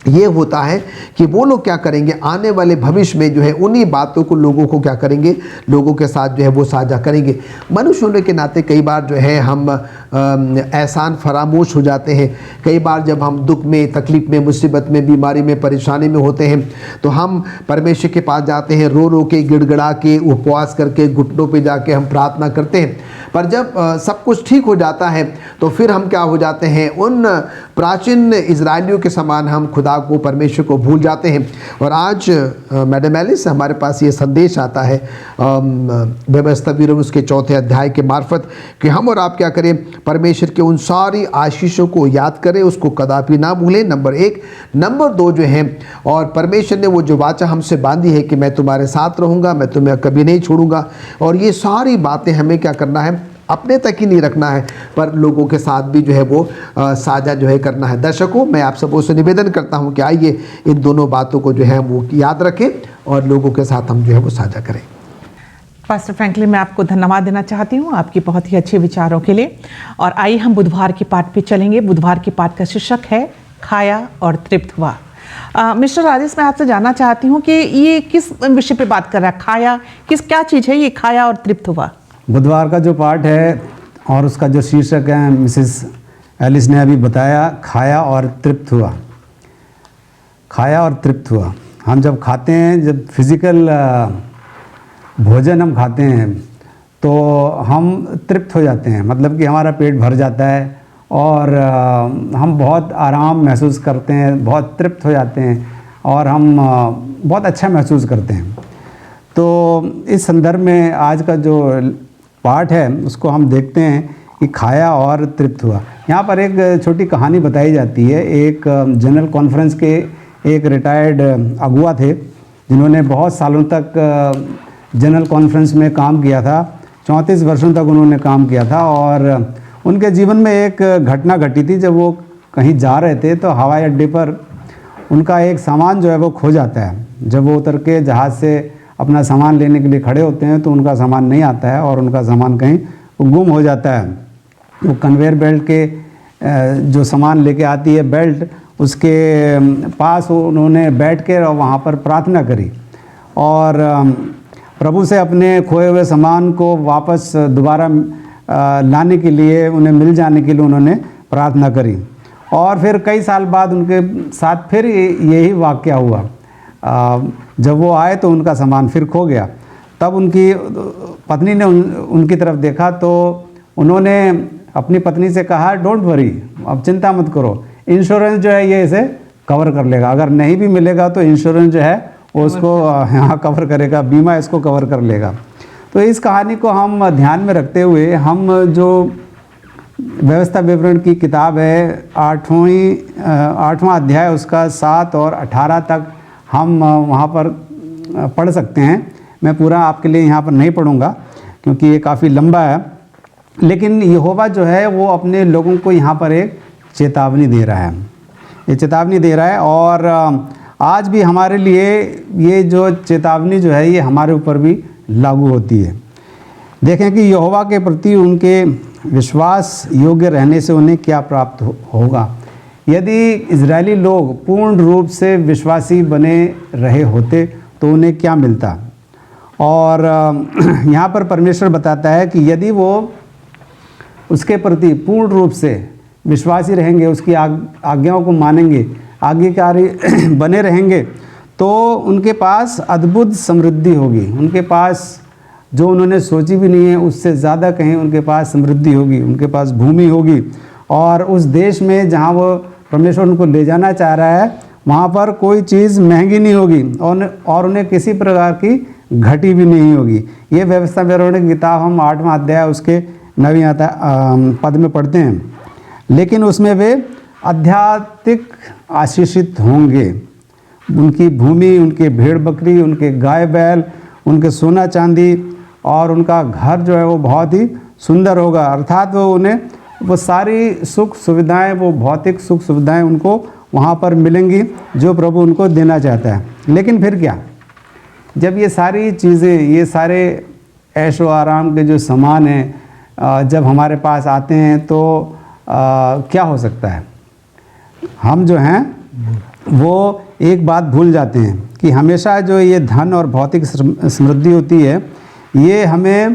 ये होता है कि वो लोग क्या करेंगे, आने वाले भविष्य में जो है उन्हीं बातों को लोगों को क्या करेंगे, लोगों के साथ जो है वो साझा करेंगे। मनुष्य होने के नाते कई बार जो है हम एहसान फरामोश हो जाते हैं। कई बार जब हम दुख में, तकलीफ़ में, मुसीबत में, बीमारी में, परेशानी में होते हैं तो हम परमेश्वर के पास जाते हैं, रो रो के, गिड़गिड़ा के, उपवास करके, घुटनों पे जाके हम प्रार्थना करते हैं। पर जब सब कुछ ठीक हो जाता है तो फिर हम क्या हो जाते हैं, उन प्राचीन इजरायलियों के समान हम खुदा को, परमेश्वर को भूल जाते हैं। और आज मैडम एलिस हमारे पास ये संदेश आता है व्यवस्था विवरण उसके 4 अध्याय के मार्फत कि हम और आप क्या करें, परमेश्वर के उन सारी आशीषों को याद करें, उसको कदापि ना भूलें, नंबर 1। नंबर 2 जो है, और परमेश्वर ने वो जो वाचा हमसे बांधी है कि मैं तुम्हारे साथ रहूँगा, मैं तुम्हें कभी नहीं छोड़ूंगा। और ये सारी बातें हमें क्या करना है, अपने तक ही नहीं रखना है, पर लोगों के साथ भी जो है वो साझा जो है करना है। दर्शकों, मैं आप सबों से निवेदन करता हूं कि आइए इन दोनों बातों को जो है वो याद रखें और लोगों के साथ हम जो है वो साझा करें। पास्टर फ्रैंकलिन, मैं आपको धन्यवाद देना चाहती हूँ आपकी बहुत ही अच्छे विचारों के लिए। और आइए हम बुधवार के पाठ पे चलेंगे। बुधवार के पाठ का शीर्षक है खाया और तृप्त हुआ। मिस्टर राजेश, मैं आपसे जानना चाहती हूँ कि ये किस विषय पे बात कर रहा है, खाया, क्या चीज़ है ये खाया और तृप्त हुआ? बुधवार का जो पाठ है और उसका जो शीर्षक है मिसेस एलिस ने अभी बताया, खाया और तृप्त हुआ। खाया और तृप्त हुआ। हम जब खाते हैं, जब फिज़िकल भोजन हम खाते हैं तो हम तृप्त हो जाते हैं, मतलब कि हमारा पेट भर जाता है और हम बहुत आराम महसूस करते हैं, बहुत तृप्त हो जाते हैं और हम बहुत अच्छा महसूस करते हैं। तो इस संदर्भ में आज का जो पाठ है उसको हम देखते हैं कि खाया और तृप्त हुआ। यहाँ पर एक छोटी कहानी बताई जाती है। एक जनरल कॉन्फ्रेंस के एक रिटायर्ड अगुआ थे जिन्होंने बहुत सालों तक जनरल कॉन्फ्रेंस में काम किया था। 34 वर्षों तक उन्होंने काम किया था और उनके जीवन में एक घटना घटी थी। जब वो कहीं जा रहे थे तो हवाई अड्डे पर उनका एक सामान जो है वो खो जाता है। जब वो उतर के जहाज़ से अपना सामान लेने के लिए खड़े होते हैं तो उनका सामान नहीं आता है और उनका सामान कहीं गुम हो जाता है। वो कन्वेयर बेल्ट के जो सामान लेके आती है बेल्ट, उसके पास उन्होंने बैठ के और वहाँ पर प्रार्थना करी और प्रभु से अपने खोए हुए सामान को वापस दोबारा लाने के लिए, उन्हें मिल जाने के लिए उन्होंने प्रार्थना करी। और फिर कई साल बाद उनके साथ फिर यही वाक़या हुआ। जब वो आए तो उनका सामान फिर खो गया। तब उनकी पत्नी ने उनकी तरफ देखा तो उन्होंने अपनी पत्नी से कहा, डोंट वरी, अब चिंता मत करो, इंश्योरेंस जो है ये इसे कवर कर लेगा। अगर नहीं भी मिलेगा तो इंश्योरेंस जो है वो उसको यहाँ कवर करेगा, बीमा इसको कवर कर लेगा। तो इस कहानी को हम ध्यान में रखते हुए हम जो व्यवस्था विवरण की किताब है 8वां अध्याय उसका 7 और 18 तक हम वहाँ पर पढ़ सकते हैं। मैं पूरा आपके लिए यहाँ पर नहीं पढ़ूँगा क्योंकि ये काफ़ी लंबा है, लेकिन यहोवा जो है वो अपने लोगों को यहाँ पर एक चेतावनी दे रहा है। ये चेतावनी दे रहा है और आज भी हमारे लिए ये जो चेतावनी जो है ये हमारे ऊपर भी लागू होती है। देखें कि यहोवा के प्रति उनके विश्वास योग्य रहने से उन्हें क्या प्राप्त होगा। यदि इजरायली लोग पूर्ण रूप से विश्वासी बने रहे होते तो उन्हें क्या मिलता। और यहाँ पर परमेश्वर बताता है कि यदि वो उसके प्रति पूर्ण रूप से विश्वासी रहेंगे, उसकी आज्ञाओं को मानेंगे, आज्ञाकारी बने रहेंगे, तो उनके पास अद्भुत समृद्धि होगी। उनके पास जो उन्होंने सोची भी नहीं है उससे ज़्यादा कहीं उनके पास समृद्धि होगी, उनके पास भूमि होगी। और उस देश में जहाँ वो परमेश्वर उनको ले जाना चाह रहा है वहाँ पर कोई चीज़ महंगी नहीं होगी और उन्हें किसी प्रकार की घटी भी नहीं होगी। ये व्यवस्था विवरण की किताब हम 8वां अध्याय उसके 9वें पद में पढ़ते हैं। लेकिन उसमें वे आध्यात्मिक आशीषित होंगे। उनकी भूमि, उनके भेड़ बकरी, उनके गाय बैल, उनके सोना चांदी और उनका घर जो है वो बहुत ही सुंदर होगा। अर्थात वो उन्हें वो सारी सुख सुविधाएं, वो भौतिक सुख सुविधाएं उनको वहाँ पर मिलेंगी जो प्रभु उनको देना चाहता है। लेकिन फिर क्या, जब ये सारी चीज़ें, ये सारे ऐशो आराम के जो सामान हैं जब हमारे पास आते हैं तो क्या हो सकता है, हम जो हैं वो एक बात भूल जाते हैं कि हमेशा जो ये धन और भौतिक समृद्धि होती है ये हमें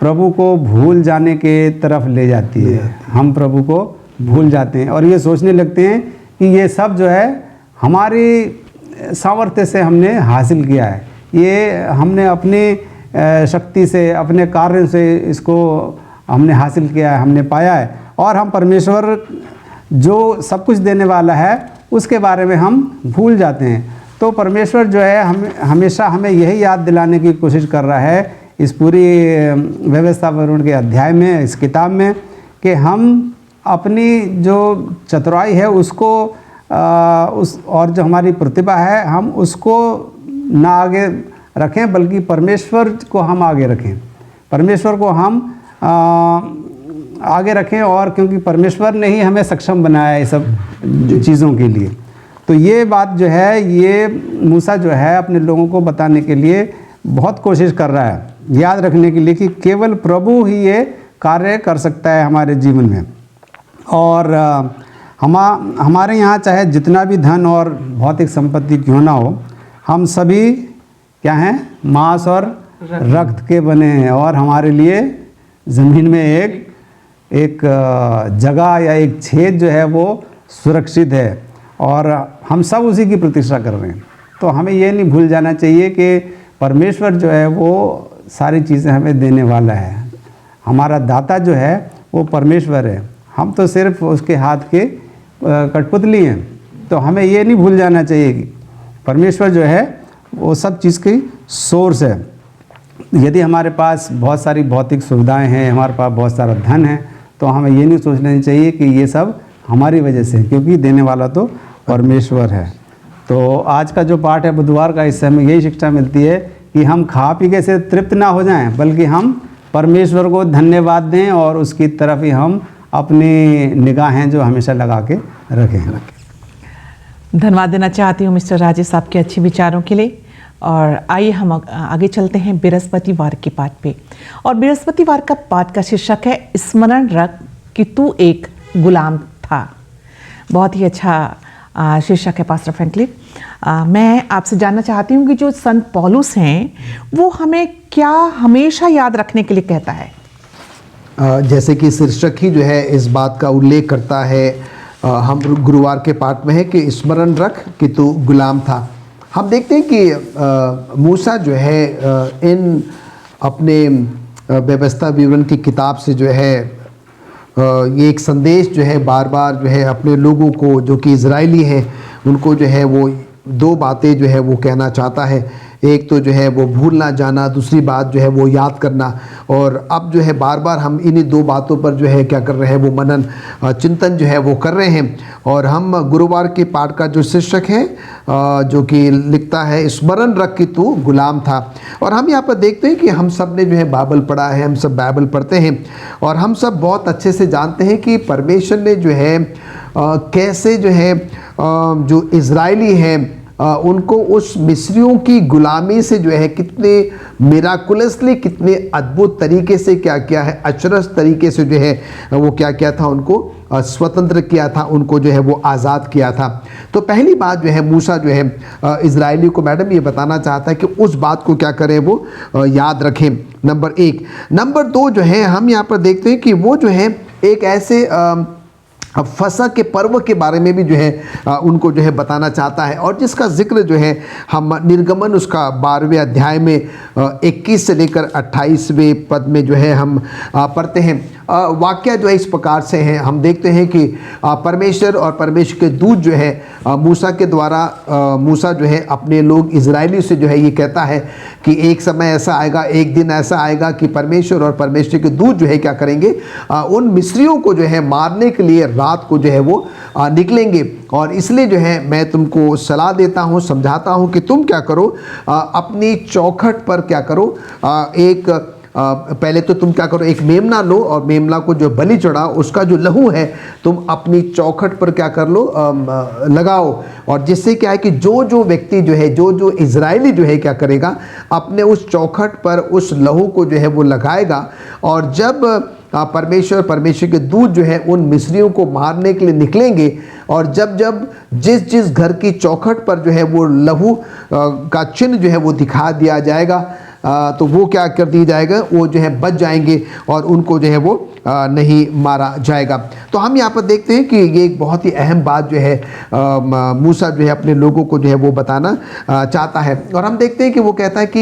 प्रभु को भूल जाने के तरफ ले जाती है। हम प्रभु को भूल जाते हैं और ये सोचने लगते हैं कि ये सब जो है हमारी सामर्थ्य से हमने हासिल किया है, ये हमने अपनी शक्ति से, अपने कार्य से इसको हमने हासिल किया है, हमने पाया है। और हम परमेश्वर जो सब कुछ देने वाला है उसके बारे में हम भूल जाते हैं। तो परमेश्वर जो है हमेशा हमें यही याद दिलाने की कोशिश कर रहा है इस पूरी व्यवस्था वरुण के अध्याय में, इस किताब में, कि हम अपनी जो चतुराई है उसको उस और जो हमारी प्रतिभा है हम उसको ना आगे रखें बल्कि परमेश्वर को हम आगे रखें, परमेश्वर को हम आगे रखें। और क्योंकि परमेश्वर ने ही हमें सक्षम बनाया है सब चीज़ों के लिए। तो ये बात जो है, ये मूसा जो है अपने लोगों को बताने के लिए बहुत कोशिश कर रहा है, याद रखने के लिए कि केवल प्रभु ही ये कार्य कर सकता है हमारे जीवन में। और हमारे यहाँ चाहे जितना भी धन और भौतिक संपत्ति क्यों ना हो, हम सभी क्या हैं, मांस और रक्त के बने हैं और हमारे लिए ज़मीन में एक जगह या एक छेद जो है वो सुरक्षित है और हम सब उसी की प्रतीक्षा कर रहे हैं। तो हमें ये नहीं भूल जाना चाहिए कि परमेश्वर जो है वो सारी चीज़ें हमें देने वाला है। हमारा दाता जो है वो परमेश्वर है, हम तो सिर्फ उसके हाथ के कठपुतली हैं। तो हमें ये नहीं भूल जाना चाहिए कि परमेश्वर जो है वो सब चीज़ की सोर्स है। यदि हमारे पास बहुत सारी भौतिक सुविधाएं हैं, हमारे पास बहुत सारा धन है, तो हमें ये नहीं सोचना चाहिए कि ये सब हमारी वजह से, क्योंकि देने वाला तो परमेश्वर है। तो आज का जो पाठ है बुधवार का, इससे हमें यही शिक्षा मिलती है कि हम खा पी के से तृप्त ना हो जाएं, बल्कि हम परमेश्वर को धन्यवाद दें और उसकी तरफ ही हम अपनी निगाहें जो हमेशा लगा के रखें। धन्यवाद देना चाहती हूँ मिस्टर राजेश आपके अच्छे विचारों के लिए। और आइए हम आगे चलते हैं बृहस्पतिवार के पाठ पे। और बृहस्पतिवार का पाठ का शीर्षक है स्मरण रख कि तू एक गुलाम था। बहुत ही अच्छा शीर्षक है पास्टर फ्रैंकलिन। मैं आपसे जानना चाहती हूँ कि जो संत पौलुस हैं वो हमें क्या हमेशा याद रखने के लिए कहता है। जैसे कि शीर्षक ही जो है इस बात का उल्लेख करता है, हम गुरुवार के पाठ में है कि स्मरण रख कि तू गुलाम था। हम देखते हैं कि मूसा जो है इन अपने व्यवस्था विवरण की किताब से जो है ये एक संदेश जो है बार बार जो है अपने लोगों को, जो कि इजरायली हैं, उनको जो है वो दो बातें जो है वो कहना चाहता है। एक तो जो है वो भूल ना जाना, दूसरी बात जो है वो याद करना। और अब जो है बार बार हम इन्हीं दो बातों पर जो है क्या कर रहे हैं, वो मनन चिंतन जो है वो कर रहे हैं। और हम गुरुवार के पाठ का जो शीर्षक है जो कि लिखता है स्मरण रख कि तू गुलाम था। और हम यहाँ पर देखते हैं कि हम सब ने जो है बाइबल पढ़ा है, हम सब बाइबल पढ़ते हैं और हम सब बहुत अच्छे से जानते हैं कि परमेश्वर ने जो है कैसे जो है जो इजरायली हैं उनको उस मिस्रियों की गुलामी से जो है कितने मिराकुलसली, कितने अद्भुत तरीके से क्या किया है, अचरज तरीके से जो है वो क्या किया था, उनको स्वतंत्र किया था, उनको जो है वो आज़ाद किया था। तो पहली बात जो है मूसा जो है इजरायली को मैडम ये बताना चाहता है कि उस बात को क्या करें, वो याद रखें, नंबर एक। नंबर दो जो है हम यहाँ पर देखते हैं कि वो जो है एक ऐसे फसह के पर्व के बारे में भी जो है उनको जो है बताना चाहता है। और जिसका जिक्र जो है हम निर्गमन उसका 12वें अध्याय में 21 से लेकर 28वें पद में जो है हम पढ़ते हैं। वाक्य जो है इस प्रकार से है, हम देखते हैं कि परमेश्वर और परमेश्वर के दूत जो है मूसा के द्वारा मूसा जो है अपने लोग इजरायली से जो है ये कहता है कि एक समय ऐसा आएगा, एक दिन ऐसा आएगा कि परमेश्वर और परमेश्वर के दूत जो है क्या करेंगे, उन मिस्रियों को जो है मारने के लिए रात को जो है वो निकलेंगे। और इसलिए जो है मैं तुमको सलाह देता हूँ, समझाता हूँ कि तुम क्या करो, अपनी चौखट पर क्या करो, एक पहले तो तुम क्या करो, एक मेमना लो और मेमना को जो बलि चढ़ाओ, उसका जो लहू है तुम अपनी चौखट पर क्या कर लो, लगाओ। और जिससे क्या है कि जो जो व्यक्ति जो है, जो जो इजरायली जो है क्या करेगा, अपने उस चौखट पर उस लहू को जो है वो लगाएगा। और जब परमेश्वर के दूत जो है उन मिस्रियों को मारने के लिए निकलेंगे, और जब जब जिस जिस घर की चौखट पर जो है वो लहू का चिन्ह जो है वो दिखा दिया जाएगा, तो वो क्या कर दिया जाएगा, वो जो है बच जाएंगे और उनको जो है वो नहीं मारा जाएगा। तो हम यहाँ पर देखते हैं कि ये एक बहुत ही अहम बात जो है मूसा जो है अपने लोगों को जो है वो बताना चाहता है। और हम देखते हैं कि वो कहता है कि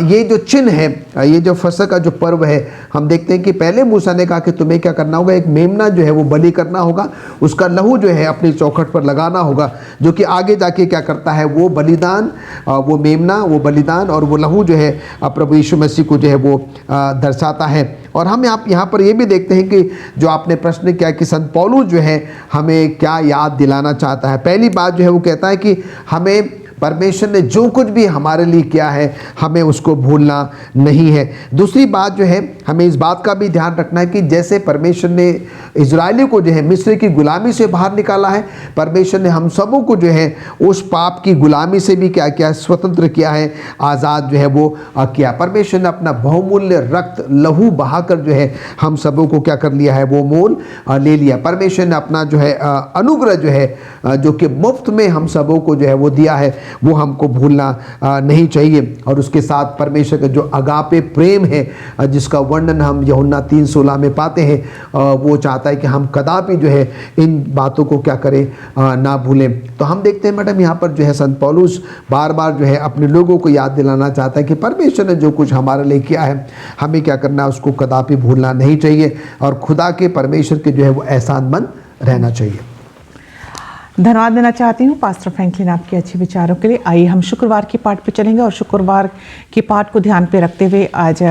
ये जो चिन्ह है, ये जो फसह का जो पर्व है, हम देखते हैं कि पहले मूसा ने कहा कि तुम्हें क्या करना होगा, एक मेमना जो है वो बलि करना होगा, उसका लहू जो है अपनी चौखट पर लगाना होगा, जो कि आगे जाके क्या करता है, वो बलिदान, वो मेमना, वो बलिदान और वो लहू जो है प्रभु यीशु मसीह को जो है वो दर्शाता है। और हम यहाँ पर ये भी देखते हैं कि जो आपने प्रश्न किया कि संत पौलुस जो है हमें क्या याद दिलाना चाहता है। पहली बात जो है वो कहता है कि हमें परमेश्वर ने जो कुछ भी हमारे लिए किया है हमें उसको भूलना नहीं है। दूसरी बात जो है, हमें इस बात का भी ध्यान रखना है कि जैसे परमेश्वर ने इजरायलियों को जो है मिस्र की गुलामी से बाहर निकाला है, परमेश्वर ने हम सबों को जो है उस पाप की गुलामी से भी क्या किया, स्वतंत्र किया है, आज़ाद जो है वो किया। परमेश्वर ने अपना बहुमूल्य रक्त लहू बहाकर जो है हम सबों को क्या कर लिया है, वो मोल ले लिया। परमेश्वर ने अपना जो है अनुग्रह जो है जो कि मुफ्त में हम सबों को जो है वो दिया है, वो हमको भूलना नहीं चाहिए। और उसके साथ परमेश्वर का जो अगापे प्रेम है, जिसका वर्णन हम यूहन्ना 3:16 में पाते हैं, वो चाहता है कि हम कदापि जो है इन बातों को क्या करें, ना भूलें। तो हम देखते हैं मैडम यहाँ पर जो है संत पौलुस बार बार जो है अपने लोगों को याद दिलाना चाहता है कि परमेश्वर ने जो कुछ हमारे लिए किया है हमें क्या करना है, उसको कदापि भूलना नहीं चाहिए और खुदा के परमेश्वर के जो है वो एहसानमंद रहना चाहिए। धन्यवाद देना चाहती हूँ पास्टर फ्रैंकलिन आपके अच्छे विचारों के लिए। आइए हम शुक्रवार के पाठ पे चलेंगे और शुक्रवार के पाठ को ध्यान पे रखते हुए आज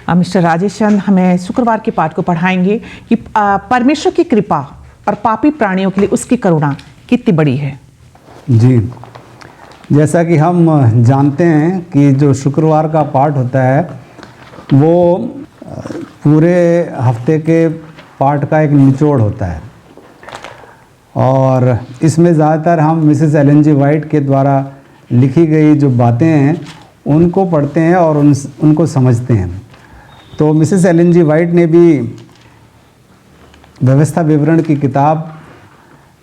मिस्टर राजेश चंद हमें शुक्रवार के पाठ को पढ़ाएंगे कि परमेश्वर की कृपा और पापी प्राणियों के लिए उसकी करुणा कितनी बड़ी है। जी, जैसा कि हम जानते हैं कि जो शुक्रवार का पाठ होता है वो पूरे हफ्ते के पाठ का एक निचोड़ होता है, और इसमें ज़्यादातर हम मिसेस एलन जी वाइट के द्वारा लिखी गई जो बातें हैं उनको पढ़ते हैं और उनको समझते हैं। तो मिसेस एलन जी वाइट ने भी व्यवस्था विवरण की किताब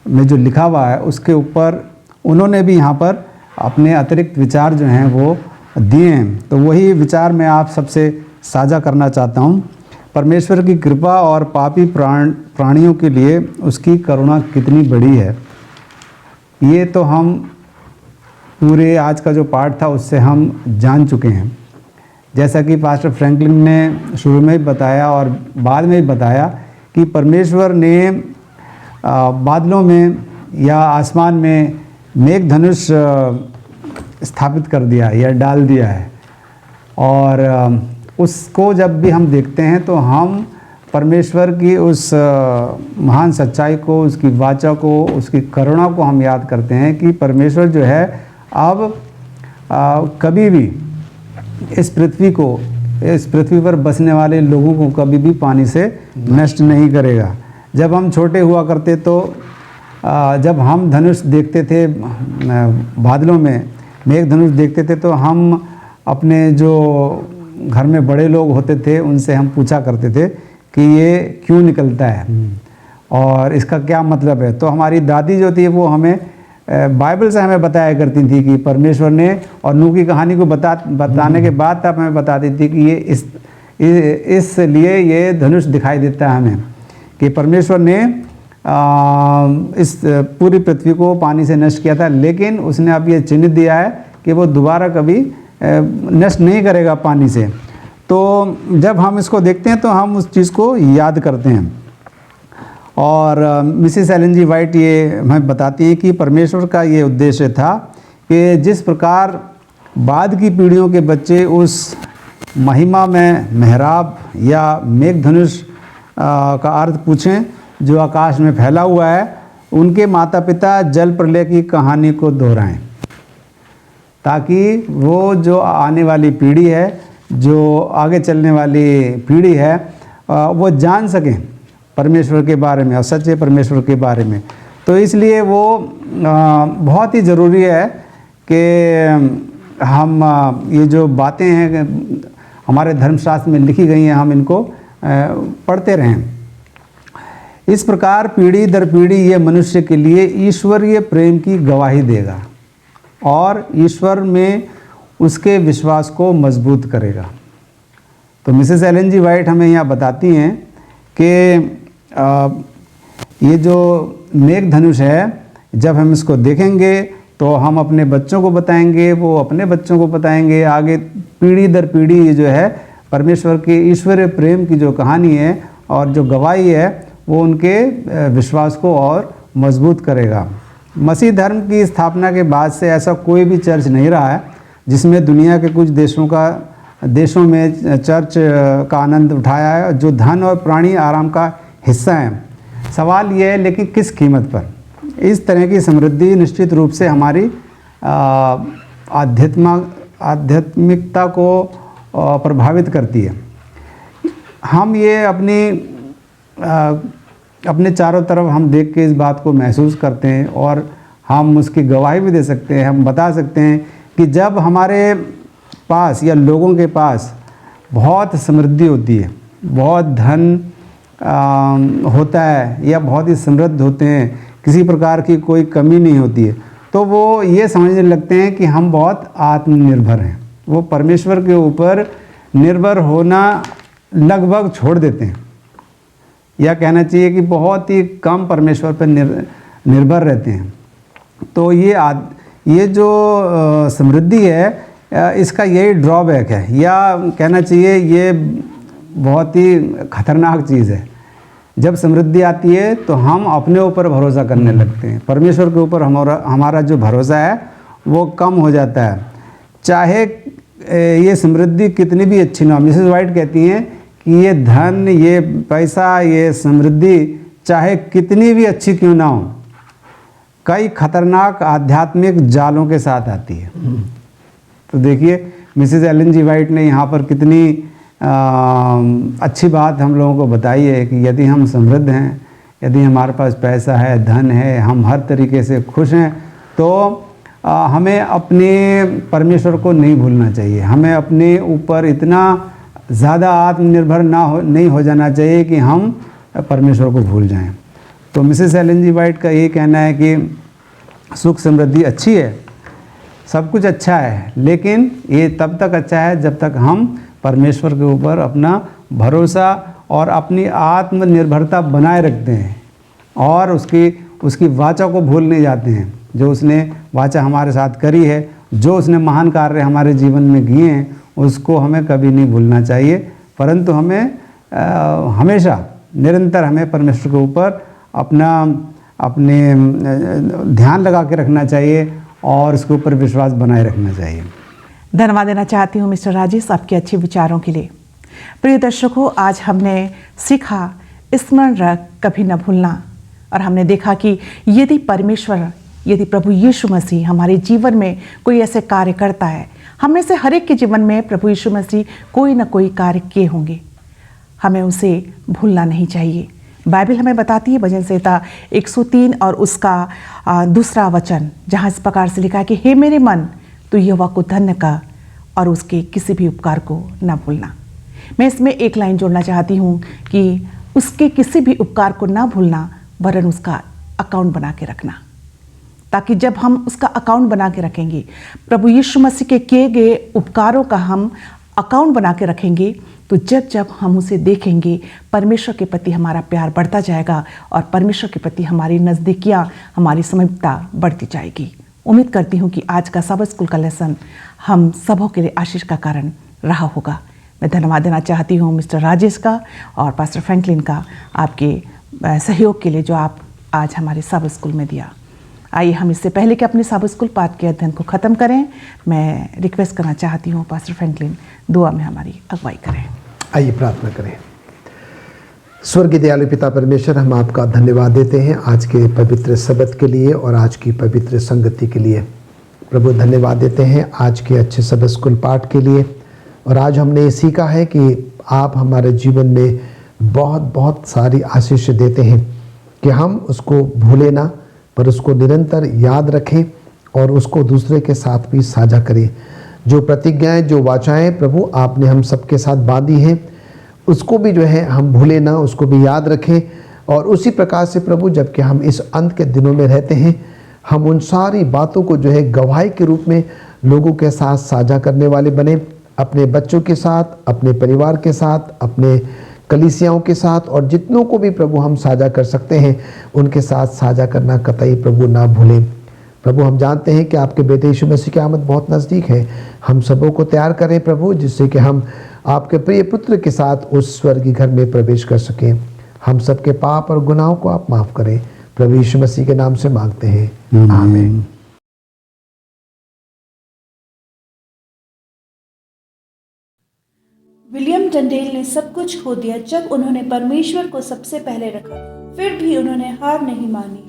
में जो लिखा हुआ है उसके ऊपर उन्होंने भी यहाँ पर अपने अतिरिक्त विचार जो हैं वो दिए हैं। तो वही विचार मैं आप सबसे साझा करना चाहता हूँ। परमेश्वर की कृपा और पापी प्राणियों के लिए उसकी करुणा कितनी बड़ी है, ये तो हम पूरे आज का जो पाठ था उससे हम जान चुके हैं। जैसा कि पास्टर फ्रैंकलिन ने शुरू में ही बताया और बाद में ही बताया कि परमेश्वर ने बादलों में या आसमान में मेघ धनुष स्थापित कर दिया या डाल दिया है, और उसको जब भी हम देखते हैं तो हम परमेश्वर की उस महान सच्चाई को, उसकी वाचा को, उसकी करुणा को हम याद करते हैं कि परमेश्वर जो है अब कभी भी इस पृथ्वी पर बसने वाले लोगों को कभी भी पानी से नष्ट नहीं करेगा। जब हम छोटे हुआ करते तो जब हम धनुष देखते थे बादलों में, मेघ धनुष देखते थे, तो हम अपने जो घर में बड़े लोग होते थे उनसे हम पूछा करते थे कि ये क्यों निकलता है और इसका क्या मतलब है। तो हमारी दादी जो थी वो हमें बाइबल से हमें बताया करती थी कि परमेश्वर ने, और नूह की कहानी को बताने के बाद तब हमें बताती थी कि ये इसलिए ये धनुष दिखाई देता है हमें कि परमेश्वर ने इस पूरी पृथ्वी को पानी से नष्ट किया था, लेकिन उसने अब ये चिन्ह दिया है कि वो दोबारा कभी नष्ट नहीं करेगा पानी से। तो जब हम इसको देखते हैं तो हम उस चीज़ को याद करते हैं। और मिसेस एलन जी वाइट ये हमें बताती है कि परमेश्वर का ये उद्देश्य था कि जिस प्रकार बाद की पीढ़ियों के बच्चे उस महिमा में मेहराब या मेघ धनुष का अर्थ पूछें जो आकाश में फैला हुआ है, उनके माता पिता जल प्रलय की कहानी को दोहराएं, ताकि वो जो आने वाली पीढ़ी है जो आगे चलने वाली पीढ़ी है वो जान सकें परमेश्वर के बारे में और सच्चे परमेश्वर के बारे में। तो इसलिए वो बहुत ही ज़रूरी है कि हम ये जो बातें हैं हमारे धर्मशास्त्र में लिखी गई हैं हम इनको पढ़ते रहें। इस प्रकार पीढ़ी दर पीढ़ी ये मनुष्य के लिए ईश्वरीय प्रेम की गवाही देगा और ईश्वर में उसके विश्वास को मजबूत करेगा। तो मिसेस एलन जी वाइट हमें यहाँ बताती हैं कि ये जो मेघधनुष है, जब हम इसको देखेंगे तो हम अपने बच्चों को बताएंगे, वो अपने बच्चों को बताएंगे, आगे पीढ़ी दर पीढ़ी ये जो है परमेश्वर के ईश्वरीय प्रेम की जो कहानी है और जो गवाही है वो उनके विश्वास को और मजबूत करेगा। मसीह धर्म की स्थापना के बाद से ऐसा कोई भी चर्च नहीं रहा है जिसमें दुनिया के कुछ देशों में चर्च का आनंद उठाया है जो धन और प्राणी आराम का हिस्सा है। सवाल यह है लेकिन किस कीमत पर? इस तरह की समृद्धि निश्चित रूप से हमारी आध्यात्मिकता को प्रभावित करती है। हम ये अपने चारों तरफ हम देख के इस बात को महसूस करते हैं और हम उसकी गवाही भी दे सकते हैं। हम बता सकते हैं कि जब हमारे पास या लोगों के पास बहुत समृद्धि होती है, बहुत धन होता है या बहुत ही समृद्ध होते हैं, किसी प्रकार की कोई कमी नहीं होती है, तो वो ये समझने लगते हैं कि हम बहुत आत्मनिर्भर हैं। वो परमेश्वर के ऊपर निर्भर होना लगभग छोड़ देते हैं, या कहना चाहिए कि बहुत ही कम परमेश्वर पर निर्भर रहते हैं। तो ये जो समृद्धि है इसका यही ड्रॉबैक है, या कहना चाहिए ये बहुत ही खतरनाक चीज़ है। जब समृद्धि आती है तो हम अपने ऊपर भरोसा करने लगते हैं, परमेश्वर के ऊपर हमारा जो भरोसा है वो कम हो जाता है। चाहे ये समृद्धि कितनी भी अच्छी ना हो, मिसेस वाइट कहती हैं कि ये धन, ये पैसा, ये समृद्धि चाहे कितनी भी अच्छी क्यों ना हो, कई खतरनाक आध्यात्मिक जालों के साथ आती है। तो देखिए मिसेस एलन जी वाइट ने यहाँ पर कितनी अच्छी बात हम लोगों को बताई है कि यदि हम समृद्ध हैं, यदि हमारे पास पैसा है, धन है, हम हर तरीके से खुश हैं, तो हमें अपने परमेश्वर को नहीं भूलना चाहिए। हमें अपने ऊपर इतना ज़्यादा आत्मनिर्भर नहीं हो जाना चाहिए कि हम परमेश्वर को भूल जाएं। तो मिसेस एलन जी वाइट का ये कहना है कि सुख समृद्धि अच्छी है, सब कुछ अच्छा है, लेकिन ये तब तक अच्छा है जब तक हम परमेश्वर के ऊपर अपना भरोसा और अपनी आत्मनिर्भरता बनाए रखते हैं और उसकी वाचा को भूल नहीं जाते हैं। जो उसने वाचा हमारे साथ करी है, जो उसने महान कार्य हमारे जीवन में किए हैं, उसको हमें कभी नहीं भूलना चाहिए, परंतु हमें हमेशा निरंतर हमें परमेश्वर के ऊपर अपने ध्यान लगा के रखना चाहिए और उसके ऊपर विश्वास बनाए रखना चाहिए। धन्यवाद देना चाहती हूँ मिस्टर राजेश आपके अच्छे विचारों के लिए। प्रिय दर्शकों, आज हमने सीखा स्मरण रख कभी न भूलना, और हमने देखा कि यदि प्रभु यीशु मसीह हमारे जीवन में कोई ऐसे कार्य करता है, हम में से हर एक के जीवन में प्रभु यीशु मसीह कोई ना कोई कार्य किए होंगे, हमें उसे भूलना नहीं चाहिए। बाइबल हमें बताती है भजन संहिता 103 और उसका दूसरा वचन, जहाँ इस प्रकार से लिखा है कि हे मेरे मन, तू यहोवा को धन्य कर और उसके किसी भी उपकार को न भूलना। मैं इसमें एक लाइन जोड़ना चाहती हूँ कि उसके किसी भी उपकार को ना भूलना, वरन उसका अकाउंट बना के रखना, ताकि जब हम उसका अकाउंट बना के रखेंगे, प्रभु यीशु मसीह के किए गए उपकारों का हम अकाउंट बना के रखेंगे, तो जब हम उसे देखेंगे, परमेश्वर के प्रति हमारा प्यार बढ़ता जाएगा और परमेश्वर के प्रति हमारी नज़दीकियाँ, हमारी समीपता बढ़ती जाएगी। उम्मीद करती हूँ कि आज का सबक स्कूल का लेसन हम सबों के लिए आशीष का कारण रहा होगा। मैं धन्यवाद देना चाहती हूँ मिस्टर राजेश का और पास्टर फ्रैंकलिन का, आपके सहयोग के लिए जो आप आज हमारे सबक स्कूल में दिया। आइए हम इससे पहले कि अपने सबक स्कूल पाठ के अध्ययन को ख़त्म करें, मैं रिक्वेस्ट करना चाहती हूँ पास्टर फ्रैंकलिन दुआ में हमारी अगुवाई करें। आइए प्रार्थना करें। स्वर्गीय दयालु पिता परमेश्वर, हम आपका धन्यवाद देते हैं आज के पवित्र सबत के लिए और आज की पवित्र संगति के लिए। प्रभु धन्यवाद देते हैं आज के अच्छे सबक स्कूल पाठ के लिए और आज हमने सीखा है कि आप हमारे जीवन में बहुत बहुत सारी आशीष देते हैं कि हम उसको भूलें ना, पर उसको निरंतर याद रखें और उसको दूसरे के साथ भी साझा करें। जो प्रतिज्ञाएं, जो वाचाएं प्रभु आपने हम सबके साथ बांधी हैं, उसको भी जो है हम भूलें ना, उसको भी याद रखें। और उसी प्रकार से प्रभु जबकि हम इस अंत के दिनों में रहते हैं, हम उन सारी बातों को जो है गवाही के रूप में लोगों के साथ साझा करने वाले बने, अपने बच्चों के साथ, अपने परिवार के साथ, अपने कलीसियाओं के साथ, और जितनों को भी प्रभु हम साझा कर सकते हैं उनके साथ साझा करना कतई प्रभु ना भूलें। प्रभु हम जानते हैं कि आपके बेटे यीशु मसीह की आमद बहुत नज़दीक है। हम सबों को तैयार करें प्रभु, जिससे कि हम आपके प्रिय पुत्र के साथ उस स्वर्गीय घर में प्रवेश कर सकें। हम सबके पाप और गुनाहों को आप माफ़ करें, प्रभु यीशु मसीह के नाम से मांगते हैं, आमीन। विलियम टंडेल ने सब कुछ खो दिया जब उन्होंने परमेश्वर को सबसे पहले रखा, फिर भी उन्होंने हार नहीं मानी।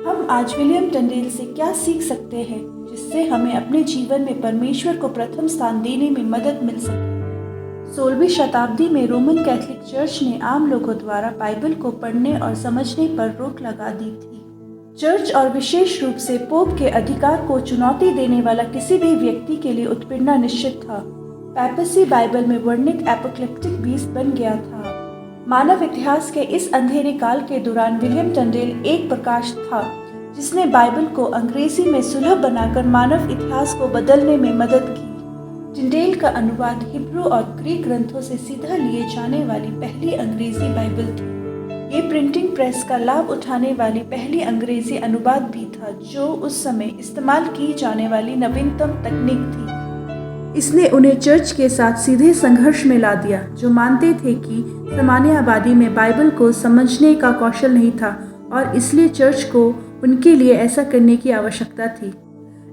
हम आज विलियम टंडेल से क्या सीख सकते हैं जिससे हमें अपने जीवन में परमेश्वर को प्रथम स्थान देने में मदद मिल सके? 16वीं शताब्दी में रोमन कैथोलिक चर्च ने आम लोगों द्वारा बाइबल को पढ़ने और समझने पर रोक लगा दी थी। चर्च और विशेष रूप से पोप के अधिकार को चुनौती देने वाला किसी भी व्यक्ति के लिए उत्पीड़ना निश्चित था। पैपेसी बाइबल में वर्णित एपोकलिप्टिक बीस्ट बन गया था। मानव इतिहास के इस अंधेरे काल के दौरान विलियम टंडेल एक प्रकाश था जिसने बाइबल को अंग्रेजी में सुलभ बनाकर मानव इतिहास को बदलने में मदद की। टंडेल का अनुवाद हिब्रू और ग्रीक ग्रंथों से सीधा लिए जाने वाली पहली अंग्रेजी बाइबल थी। ये प्रिंटिंग प्रेस का लाभ उठाने वाली पहली अंग्रेजी अनुवाद भी था, जो उस समय इस्तेमाल की जाने वाली नवीनतम तकनीक थी। इसने उन्हें चर्च के साथ सीधे संघर्ष में ला दिया, जो मानते थे कि सामान्य आबादी में बाइबल को समझने का कौशल नहीं था और इसलिए चर्च को उनके लिए ऐसा करने की आवश्यकता थी।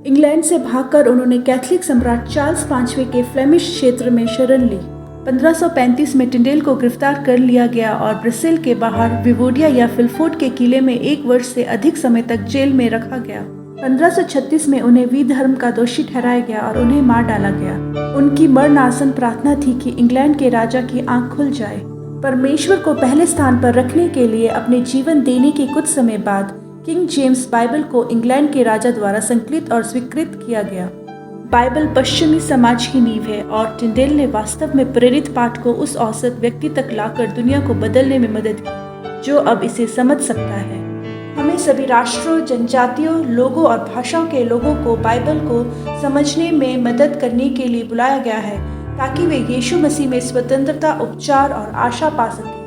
इंग्लैंड से भागकर उन्होंने कैथोलिक सम्राट चार्ल्स पांचवें के फ्लेमिश क्षेत्र में शरण ली। 1535 में टंडेल को गिरफ्तार कर लिया गया और ब्रिसेल के बाहर विवोडिया या फिलफोर्ड के किले में 1 वर्ष से अधिक समय तक जेल में रखा गया। 1536 में उन्हें विधर्म का दोषी ठहराया गया और उन्हें मार डाला गया। उनकी मरणासन प्रार्थना थी कि इंग्लैंड के राजा की आंख खुल जाए। परमेश्वर को पहले स्थान पर रखने के लिए अपने जीवन देने के कुछ समय बाद किंग जेम्स बाइबल को इंग्लैंड के राजा द्वारा संकलित और स्वीकृत किया गया। बाइबल पश्चिमी समाज की नींव है और टंडेल ने वास्तव में प्रेरित पाठ को उस औसत व्यक्ति तक लाकर दुनिया को बदलने में मदद की जो अब इसे समझ सकता है। हमें सभी राष्ट्रों, जनजातियों, लोगों और भाषाओं के लोगों को बाइबल को समझने में मदद करने के लिए बुलाया गया है ताकि वे यीशु मसीह में स्वतंत्रता, उपचार और आशा पा सकें।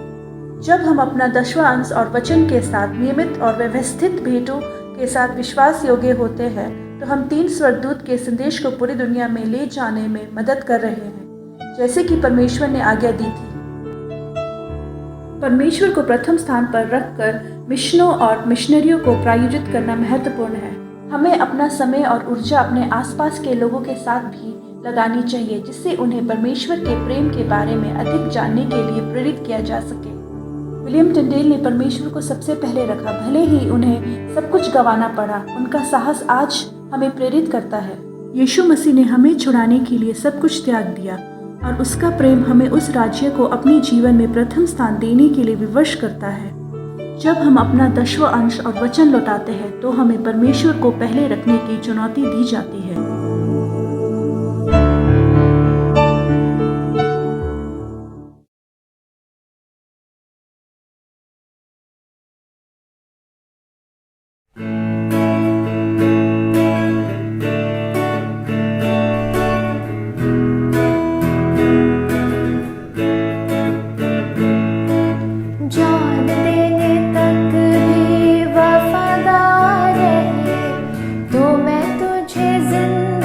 जब हम अपना 10वां अंश और वचन के साथ नियमित और व्यवस्थित भेंटों के साथ विश्वास योग्य होते हैं तो हम 3 स्वर्गदूत के संदेश को पूरी दुनिया में ले जाने में मदद कर रहे हैं, जैसे कि परमेश्वर ने आज्ञा दी थी। परमेश्वर को प्रथम स्थान पर रखकर मिशनों और मिशनरियों को प्रायोजित करना महत्वपूर्ण है। हमें अपना समय और ऊर्जा अपने आसपास के लोगों के साथ भी लगानी चाहिए, जिससे उन्हें परमेश्वर के प्रेम के बारे में अधिक जानने के लिए प्रेरित किया जा सके। विलियम टंडेल ने परमेश्वर को सबसे पहले रखा, भले ही उन्हें सब कुछ गंवाना पड़ा। उनका साहस आज हमें प्रेरित करता है। यीशु मसीह ने हमें छुड़ाने के लिए सब कुछ त्याग दिया और उसका प्रेम हमें उस राज्य को अपने जीवन में प्रथम स्थान देने के लिए विवश करता है। जब हम अपना 10वां अंश और वचन लौटाते हैं तो हमें परमेश्वर को पहले रखने की चुनौती दी जाती है। जान देने तक भी वफादार रहे तो मैं तुझे जिंदा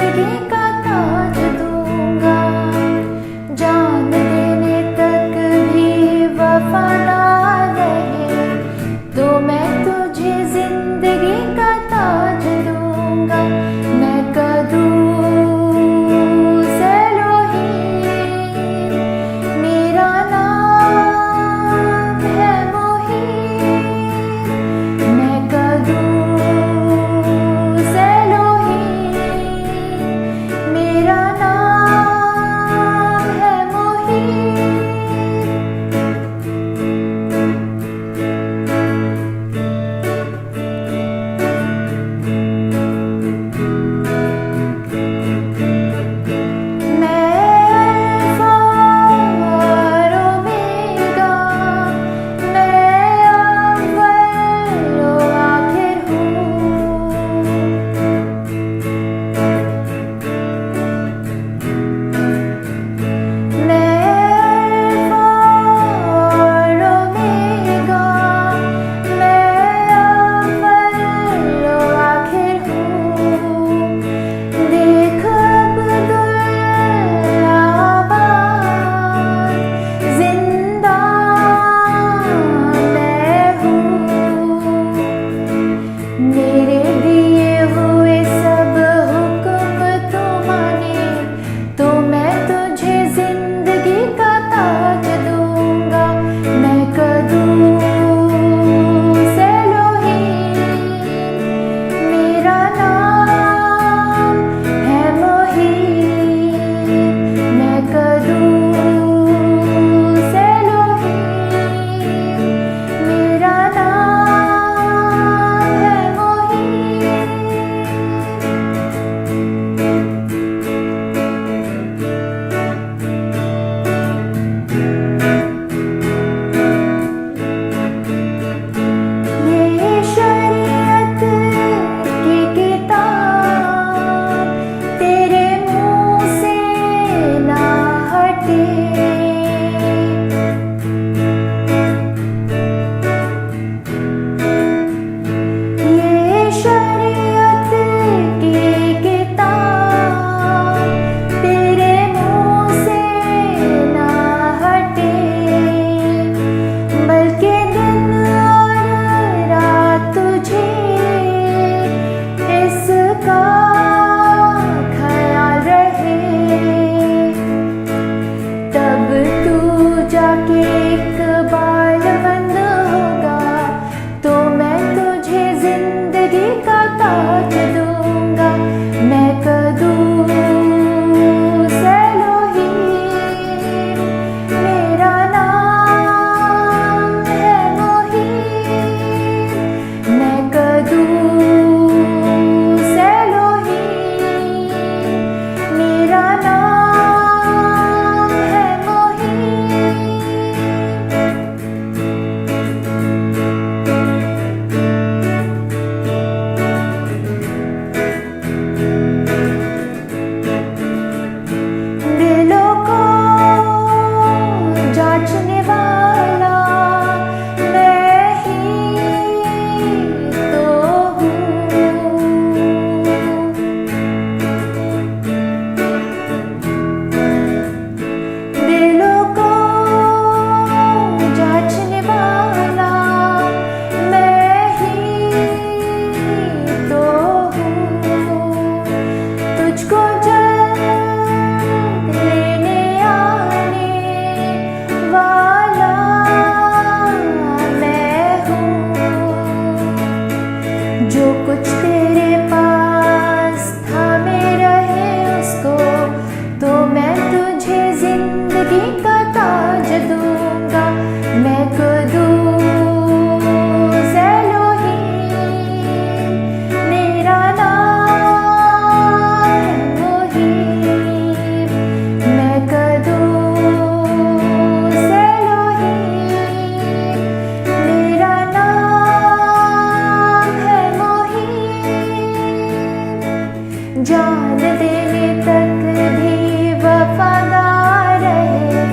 जान देने तक भी वफादार रहे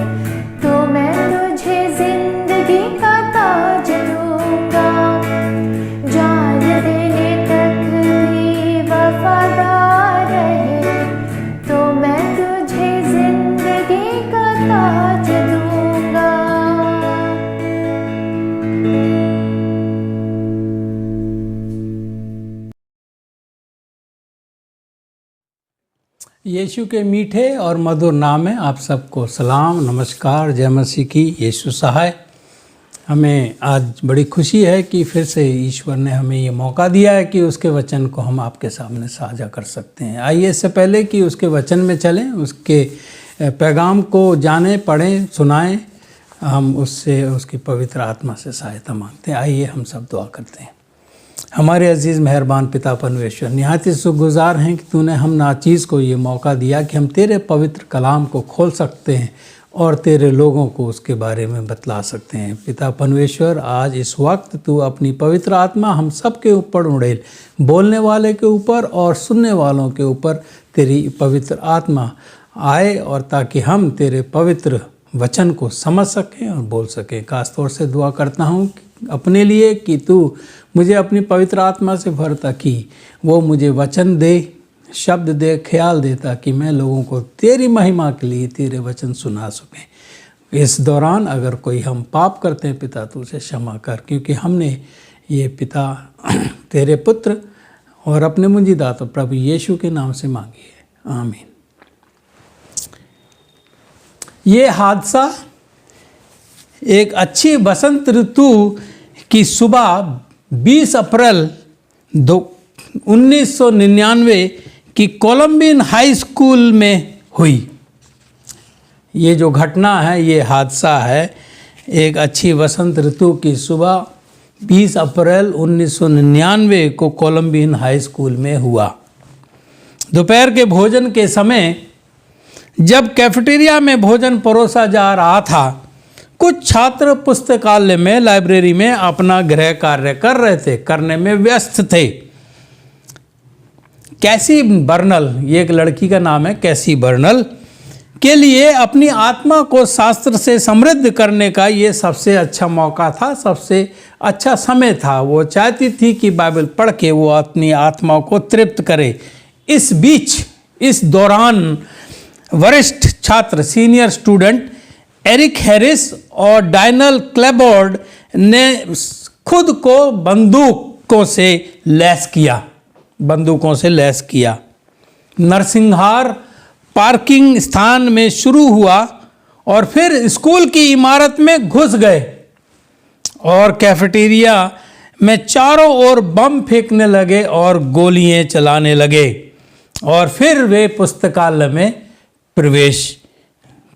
तो मैं तुझे जिंदगी का ताज दूंगा। जान देने तक भी वफादार रहे तो मैं तुझे जिंदगी का ताज दूंगा। यीशु के मीठे और मधुर नाम में आप सबको सलाम, नमस्कार, जय मसीह की। यीशु सहाय। हमें आज बड़ी खुशी है कि फिर से ईश्वर ने हमें ये मौका दिया है कि उसके वचन को हम आपके सामने साझा कर सकते हैं। आइए इससे पहले कि उसके वचन में चलें, उसके पैगाम को जानें, पढ़ें, सुनाएं, हम उससे उसकी पवित्र आत्मा से सहायता मांगते हैं। आइए हम सब दुआ करते हैं। हमारे अजीज़ मेहरबान पिता परमेश्वर, निहायत ही शुक्रगुजार हैं कि तूने हम नाचीज़ को ये मौका दिया कि हम तेरे पवित्र कलाम को खोल सकते हैं और तेरे लोगों को उसके बारे में बतला सकते हैं। पिता परमेश्वर, आज इस वक्त तू अपनी पवित्र आत्मा हम सब के ऊपर उड़ेल, बोलने वाले के ऊपर और सुनने वालों के ऊपर तेरी पवित्र आत्मा आए, और ताकि हम तेरे पवित्र वचन को समझ सकें और बोल सकें। खास तौर से दुआ करता हूँ अपने लिए कि तू मुझे अपनी पवित्र आत्मा से भर, ताकि वो मुझे वचन दे, शब्द दे, ख्याल दे, ताकि मैं लोगों को तेरी महिमा के लिए तेरे वचन सुना सकें। इस दौरान अगर कोई हम पाप करते हैं पिता, तू उसे क्षमा कर, क्योंकि हमने ये पिता तेरे पुत्र और अपने मुंजीदाता प्रभु यीशु के नाम से मांगी है, आमीन। ये हादसा एक अच्छी बसंत ऋतु की सुबह 20 अप्रैल 1999 की कोलंबियन हाई स्कूल में हुई। ये जो घटना है, ये हादसा है, एक अच्छी बसंत ऋतु की सुबह 20 अप्रैल 1999 को कोलंबियन हाई स्कूल में हुआ। दोपहर के भोजन के समय जब कैफेटेरिया में भोजन परोसा जा रहा था, कुछ छात्र पुस्तकालय में, लाइब्रेरी में अपना गृह कार्य करने में व्यस्त थे। कैसी बर्नल, ये एक लड़की का नाम है, कैसी बर्नल, के लिए अपनी आत्मा को शास्त्र से समृद्ध करने का ये सबसे अच्छा मौका था, सबसे अच्छा समय था। वो चाहती थी कि बाइबल पढ़ के वो अपनी आत्मा को तृप्त करे। इस बीच, इस दौरान वरिष्ठ छात्र, सीनियर स्टूडेंट एरिक हैरिस और डायनल क्लेबोर्ड ने खुद को बंदूकों से लैस किया। नरसिंहार पार्किंग स्थान में शुरू हुआ और फिर स्कूल की इमारत में घुस गए और कैफेटेरिया में चारों ओर बम फेंकने लगे और गोलियां चलाने लगे, और फिर वे पुस्तकालय में प्रवेश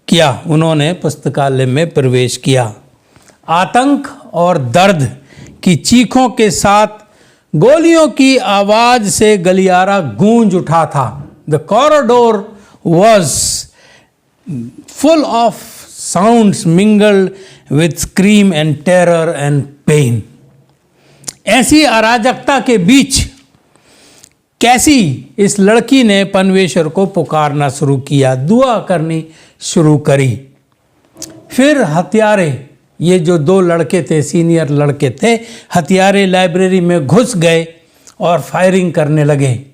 किया। उन्होंने पुस्तकालय में प्रवेश किया। आतंक और दर्द की चीखों के साथ गोलियों की आवाज से गलियारा गूंज उठा था। The corridor was full of sounds mingled with scream and terror and pain. ऐसी अराजकता के बीच कैसी इस लड़की ने परमेश्वर को पुकारना शुरू किया, दुआ करनी शुरू करी। फिर हत्यारे, ये जो 2 लड़के थे, सीनियर लड़के थे, हत्यारे लाइब्रेरी में घुस गए और फायरिंग करने लगे।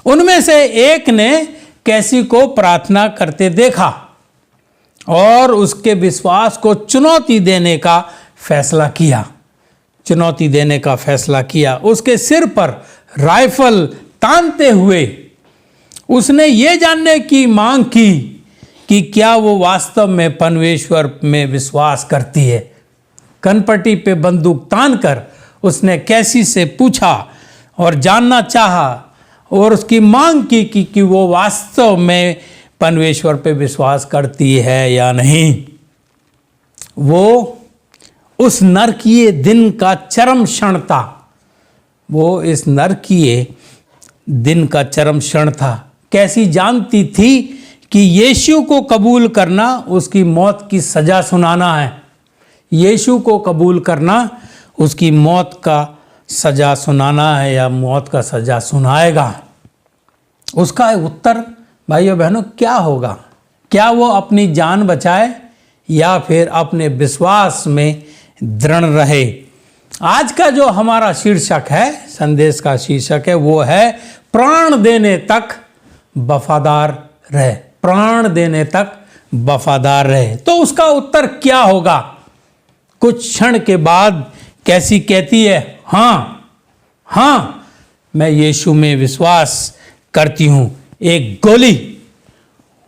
उनमें से एक ने कैसी को प्रार्थना करते देखा और उसके विश्वास को चुनौती देने का फैसला किया। उसके सिर पर राइफल तानते हुए उसने ये जानने की मांग की कि क्या वो वास्तव में परमेश्वर में विश्वास करती है। कनपट्टी पे बंदूक तानकर उसने कैसी से पूछा और जानना चाहा और उसकी मांग की कि वो वास्तव में परमेश्वर पे विश्वास करती है या नहीं। वो उस नरकीय दिन का चरम क्षण था। कैसी जानती थी कि यीशु को कबूल करना उसकी मौत की सज़ा सुनाना है। यीशु को कबूल करना उसकी मौत का सज़ा सुनाना है या मौत का सज़ा सुनाएगा। उसका उत्तर भाइयों बहनों क्या होगा? क्या वो अपनी जान बचाए या फिर अपने विश्वास में दृढ़ रहे? आज का जो हमारा शीर्षक है, संदेश का शीर्षक है, वो है प्राण देने तक वफादार रहे। प्राण देने तक वफादार रहे। तो उसका उत्तर क्या होगा? कुछ क्षण के बाद कैसी कहती है, हाँ मैं यीशु में विश्वास करती हूं। एक गोली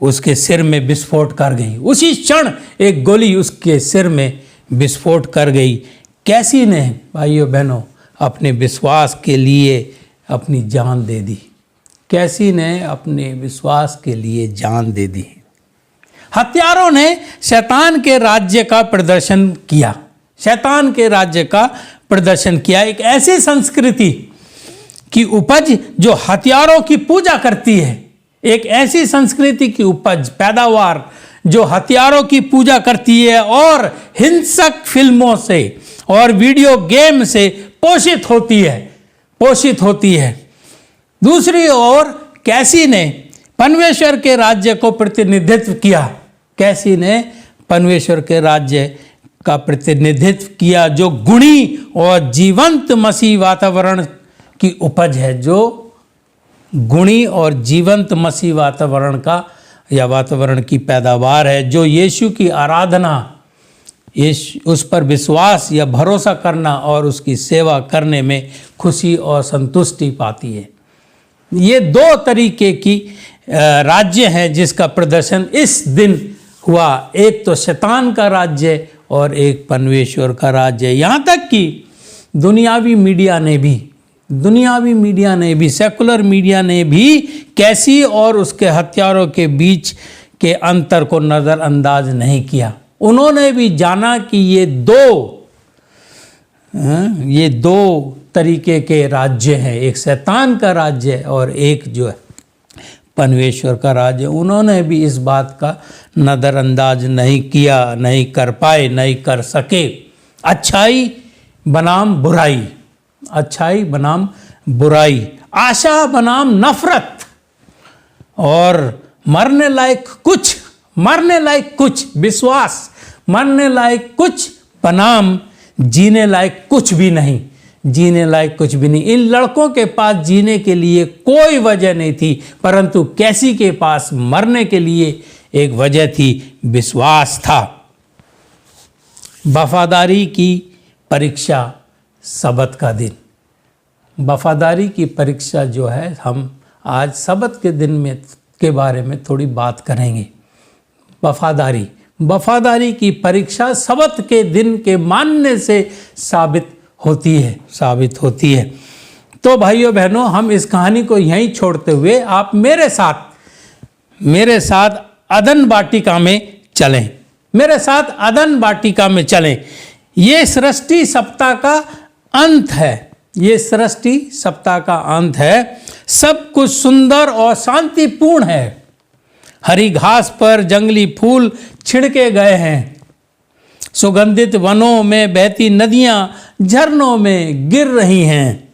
उसके सिर में विस्फोट कर गई। उसी क्षण एक गोली उसके सिर में विस्फोट कर गई। कैसी ने भाइयों बहनों अपने विश्वास के लिए अपनी जान दे दी। कैसी ने अपने विश्वास के लिए जान दे दी। हत्यारों ने शैतान के राज्य का प्रदर्शन किया। शैतान के राज्य का प्रदर्शन किया। एक ऐसी संस्कृति की उपज जो हथियारों की पूजा करती है। एक ऐसी संस्कृति की उपज, पैदावार जो हथियारों की पूजा करती है और हिंसक फिल्मों से और वीडियो गेम से पोषित होती है। दूसरी ओर कैसी ने परमेश्वर के राज्य को प्रतिनिधित्व किया। कैसी ने परमेश्वर के राज्य का प्रतिनिधित्व किया जो गुणी और जीवंत मसीह वातावरण की उपज है। जो गुणी और जीवंत मसीह वातावरण का या वातावरण की पैदावार है। जो यीशु की आराधना, उस पर विश्वास या भरोसा करना और उसकी सेवा करने में खुशी और संतुष्टि पाती है। ये दो तरीके की राज्य हैं जिसका प्रदर्शन इस दिन हुआ। एक तो शैतान का राज्य और एक परमेश्वर का राज्य। यहाँ तक कि दुनियावी मीडिया ने भी सेकुलर मीडिया ने भी कैसी और उसके हथियारों के बीच के अंतर को नज़रअंदाज नहीं किया। उन्होंने भी जाना कि ये दो तरीके के राज्य हैं। एक शैतान का राज्य और एक जो है परमेश्वर का राज्य। उन्होंने भी इस बात का नज़रअंदाज नहीं किया, नहीं कर पाए, नहीं कर सके। अच्छाई बनाम बुराई, आशा बनाम नफरत, और मरने लायक कुछ विश्वास, मरने लायक कुछ बनाम जीने लायक कुछ भी नहीं। इन लड़कों के पास जीने के लिए कोई वजह नहीं थी, परंतु कैसी के पास मरने के लिए एक वजह थी, विश्वास था। वफादारी की परीक्षा, सबत का दिन। वफादारी की परीक्षा जो है, हम आज सबत के दिन में के बारे में थोड़ी बात करेंगे। वफादारी की परीक्षा सबत के दिन के मानने से साबित होती है। तो भाइयों बहनों, हम इस कहानी को यहीं छोड़ते हुए आप मेरे साथ अदन वाटिका में चलें। ये सृष्टि सप्ताह का अंत है। सब कुछ सुंदर और शांतिपूर्ण है। हरी घास पर जंगली फूल छिड़के गए हैं। सुगंधित वनों में बहती नदियां झरनों में गिर रही हैं।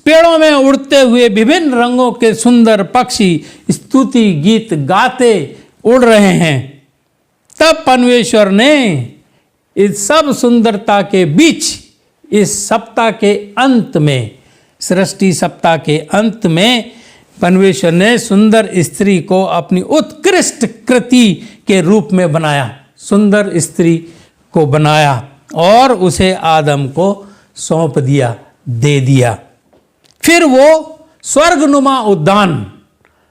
पेड़ों में उड़ते हुए विभिन्न रंगों के सुंदर पक्षी स्तुति गीत गाते उड़ रहे हैं। तब परमेश्वर ने इस सब सुंदरता के बीच, इस सप्ताह के अंत में, सृष्टि सप्ताह के अंत में, परमेश्वर ने सुंदर स्त्री को अपनी उत्कृष्ट कृति के रूप में बनाया। सुंदर स्त्री को बनाया और उसे आदम को सौंप दिया, दे दिया। फिर वो स्वर्गनुमा उद्यान,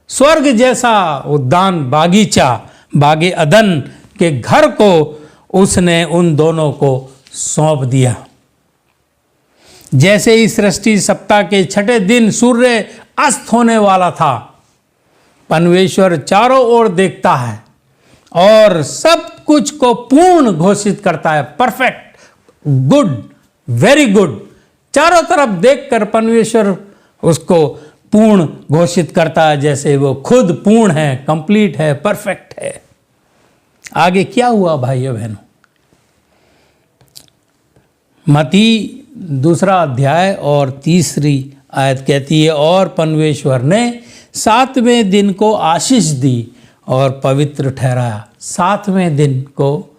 स्वर्ग जैसा उद्यान, बागीचा, बागे अदन के घर को उसने उन दोनों को सौंप दिया। जैसे ही सृष्टि सप्ताह के छठे दिन सूर्य अस्त होने वाला था, परमेश्वर चारों ओर देखता है और सब कुछ को पूर्ण घोषित करता है। Perfect, good, very good. चारों तरफ देखकर परमेश्वर उसको पूर्ण घोषित करता है, जैसे वो खुद पूर्ण है, कंप्लीट है, परफेक्ट है। आगे क्या हुआ भाइयों बहनों? मत्ती 2 अध्याय और 3 आयत कहती है, और परमेश्वर ने सातवें दिन को आशीष दी और पवित्र ठहराया। सातवें दिन को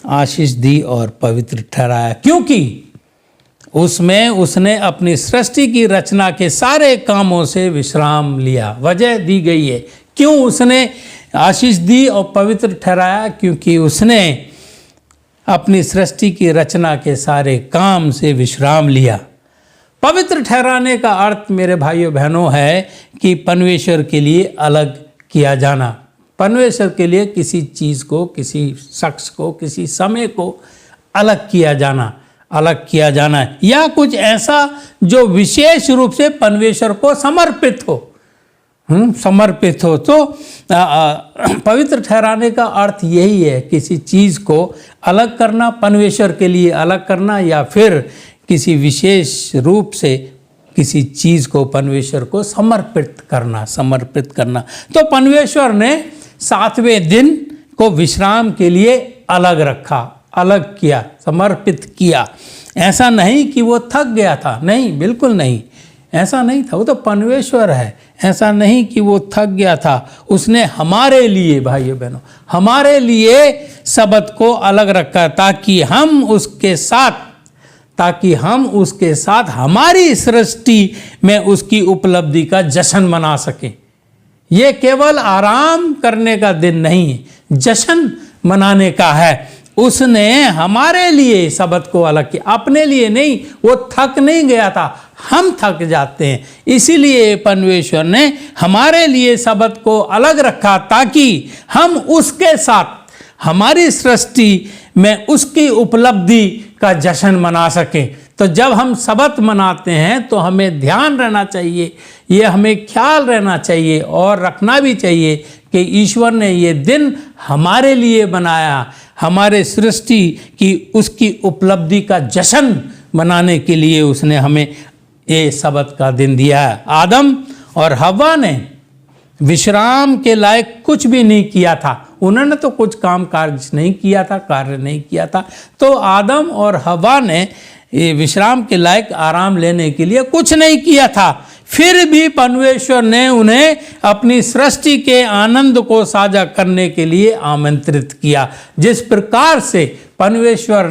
आशीष दी और पवित्र ठहराया, क्योंकि उसमें उसने अपनी सृष्टि की रचना के सारे कामों से विश्राम लिया। वजह दी गई है क्यों उसने आशीष दी और पवित्र ठहराया, क्योंकि उसने अपनी सृष्टि की रचना के सारे काम से विश्राम लिया। पवित्र ठहराने का अर्थ मेरे भाइयों बहनों है कि परमेश्वर के लिए अलग किया जाना। परमेश्वर के लिए किसी चीज़ को, किसी शख्स को, किसी समय को अलग किया जाना, अलग किया जाना है, या कुछ ऐसा जो विशेष रूप से परमेश्वर को समर्पित हो, समर्पित हो। तो पवित्र ठहराने का अर्थ यही है, किसी चीज़ को अलग करना, परमेश्वर के लिए अलग करना, या फिर किसी विशेष रूप से किसी चीज़ को परमेश्वर को समर्पित करना, समर्पित करना। तो परमेश्वर ने सातवें दिन को विश्राम के लिए अलग रखा, अलग किया, समर्पित किया। ऐसा नहीं कि वो थक गया था, नहीं, बिल्कुल नहीं, ऐसा नहीं था। वो तो परमेश्वर है, ऐसा नहीं कि वो थक गया था। उसने हमारे लिए, भाइयों बहनों, हमारे लिए सबत को अलग रखा ताकि हम उसके साथ हमारी सृष्टि में उसकी उपलब्धि का जश्न मना सकें। ये केवल आराम करने का दिन नहीं है, जश्न मनाने का है। उसने हमारे लिए सबत को अलग किया, अपने लिए नहीं। वो थक नहीं गया था, हम थक जाते हैं, इसीलिए परमेश्वर ने हमारे लिए सबत को अलग रखा ताकि हम उसके साथ हमारी सृष्टि में उसकी उपलब्धि का जश्न मना सकें। तो जब हम सबत मनाते हैं तो हमें ध्यान रहना चाहिए, ये हमें ख्याल रहना चाहिए और रखना भी चाहिए कि ईश्वर ने ये दिन हमारे लिए बनाया, हमारे सृष्टि की उसकी उपलब्धि का जश्न मनाने के लिए उसने हमें ये सबत का दिन दिया है। आदम और हव्वा ने विश्राम के लायक कुछ भी नहीं किया था, उन्होंने तो कुछ काम कार्य नहीं किया था, कार्य नहीं किया था। तो आदम और हव्वा ने ये विश्राम के लायक आराम लेने के लिए कुछ नहीं किया था, फिर भी परमेश्वर ने उन्हें अपनी सृष्टि के आनंद को साझा करने के लिए आमंत्रित किया। जिस प्रकार से परमेश्वर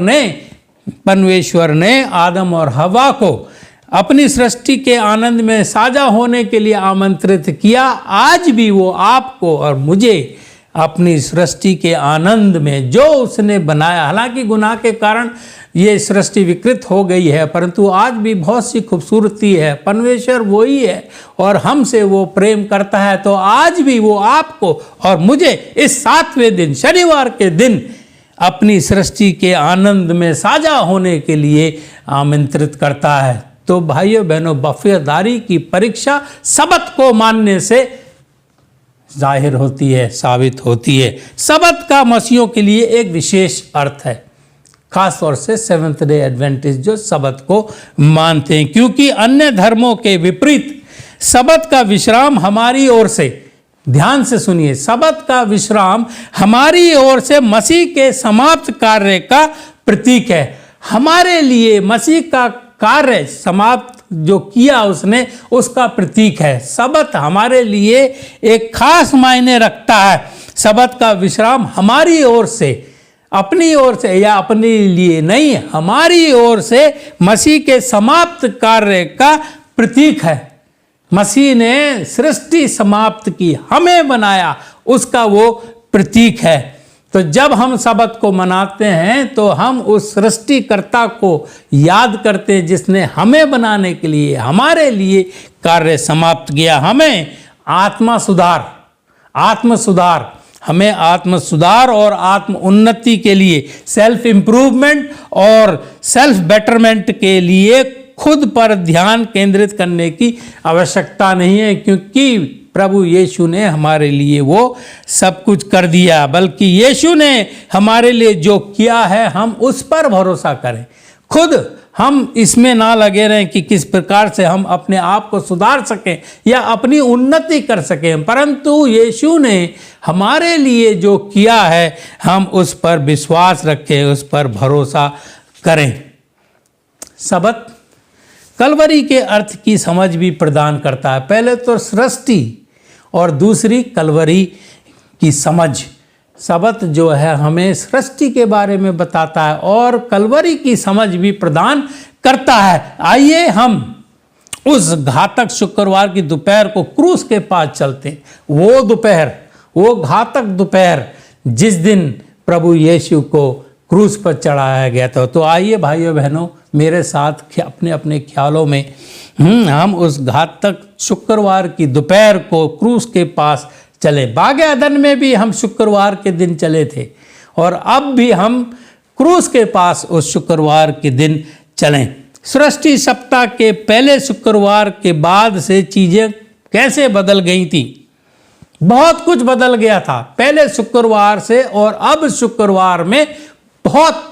ने आदम और हव्वा को अपनी सृष्टि के आनंद में साझा होने के लिए आमंत्रित किया, आज भी वो आपको और मुझे अपनी सृष्टि के आनंद में जो उसने बनाया, हालांकि गुनाह के कारण ये सृष्टि विकृत हो गई है, परंतु आज भी बहुत सी खूबसूरती है। परमेश्वर वही है और हमसे वो प्रेम करता है। तो आज भी वो आपको और मुझे इस सातवें दिन, शनिवार के दिन, अपनी सृष्टि के आनंद में साझा होने के लिए आमंत्रित करता है। तो भाइयों बहनों, वफादारी की परीक्षा सबत को मानने से जाहिर होती है, साबित होती है। सबत का मसीहों के लिए एक विशेष अर्थ है, खास तौर से सेवेंथ डे एडवेंटिस्ट जो सबत को मानते हैं, क्योंकि अन्य धर्मों के विपरीत सबत का विश्राम हमारी ओर से, ध्यान से सुनिए, सबत का विश्राम हमारी ओर से मसीह के समाप्त कार्य का प्रतीक है। हमारे लिए मसीह का कार्य समाप्त जो किया उसने, उसका प्रतीक है। सबत हमारे लिए एक खास मायने रखता है। सबत का विश्राम हमारी ओर से, अपनी ओर से या अपने लिए नहीं, हमारी ओर से मसीह के समाप्त कार्य का प्रतीक है। मसीह ने सृष्टि समाप्त की, हमें बनाया, उसका वो प्रतीक है। तो जब हम सबत को मनाते हैं तो हम उस सृष्टिकर्ता को याद करते हैं जिसने हमें बनाने के लिए, हमारे लिए कार्य समाप्त किया। हमें आत्म सुधार और आत्म उन्नति के लिए, सेल्फ इम्प्रूवमेंट और सेल्फ बेटरमेंट के लिए खुद पर ध्यान केंद्रित करने की आवश्यकता नहीं है, क्योंकि प्रभु यीशु ने हमारे लिए वो सब कुछ कर दिया। बल्कि यीशु ने हमारे लिए जो किया है हम उस पर भरोसा करें। खुद हम इसमें ना लगे रहें कि किस प्रकार से हम अपने आप को सुधार सकें या अपनी उन्नति कर सकें, परंतु यीशु ने हमारे लिए जो किया है हम उस पर विश्वास रखें, उस पर भरोसा करें। सबत कलवरी के अर्थ की समझ भी प्रदान करता है। पहले तो सृष्टि और दूसरी कलवरी की समझ। सबत जो है हमें सृष्टि के बारे में बताता है और कलवरी की समझ भी प्रदान करता है। आइए हम उस घातक शुक्रवार की दोपहर को क्रूस के पास चलते हैं। वो दोपहर, वो घातक दोपहर जिस दिन प्रभु यीशु को क्रूस पर चढ़ाया गया था। तो आइए भाइयों बहनों, मेरे साथ अपने अपने ख्यालों में हम उस घातक शुक्रवार की दोपहर को क्रूस के पास चले। बागे अदन में भी हम शुक्रवार के दिन चले थे और अब भी हम क्रूस के पास उस शुक्रवार के दिन चलें। सृष्टि सप्ताह के पहले शुक्रवार के बाद से चीज़ें कैसे बदल गई थी? बहुत कुछ बदल गया था पहले शुक्रवार से और अब शुक्रवार में बहुत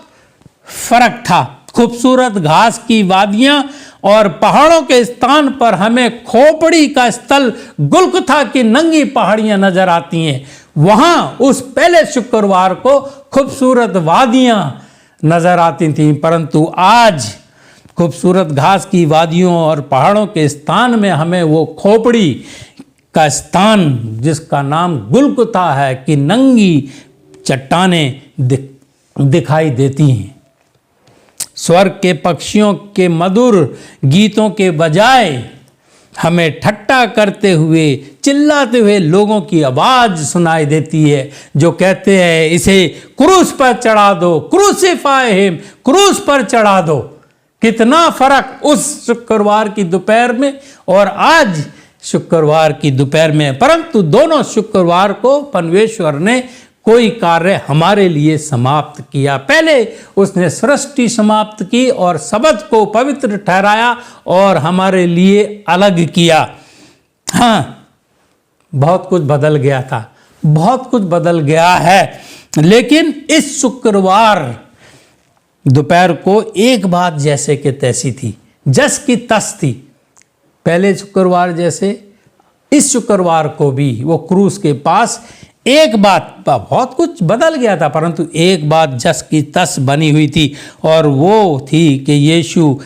फर्क था। खूबसूरत घास की वादियां और पहाड़ों के स्थान पर हमें खोपड़ी का स्थल गुलकुथा की नंगी पहाड़ियां नजर आती हैं। वहां उस पहले शुक्रवार को खूबसूरत वादियां नजर आती थीं, परंतु आज खूबसूरत घास की वादियों और पहाड़ों के स्थान में हमें वो खोपड़ी का स्थान जिसका नाम गुलकुथा है कि नंगी चट्टानें दिखाई देती हैं। स्वर्ग के पक्षियों के मधुर गीतों के बजाय हमें ठट्टा करते हुए, चिल्लाते हुए लोगों की आवाज़ सुनाई देती है जो कहते हैं इसे क्रूस पर चढ़ा दो, क्रूसिफाई हिम, क्रूस पर चढ़ा दो। कितना फर्क उस शुक्रवार की दोपहर में और आज शुक्रवार की दोपहर में। परंतु दोनों शुक्रवार को परमेश्वर ने कोई कार्य हमारे लिए समाप्त किया। पहले उसने सृष्टि समाप्त की और सबत को पवित्र ठहराया और हमारे लिए अलग किया। हाँ, बहुत कुछ बदल गया था, बहुत कुछ बदल गया है, लेकिन इस शुक्रवार दोपहर को एक बात जैसे कि तैसी थी, जस की तस थी। पहले शुक्रवार जैसे इस शुक्रवार को भी वो क्रूस के पास एक बात, बहुत कुछ बदल गया था परंतु एक बात जस की तस बनी हुई थी और वो थी कि यीशु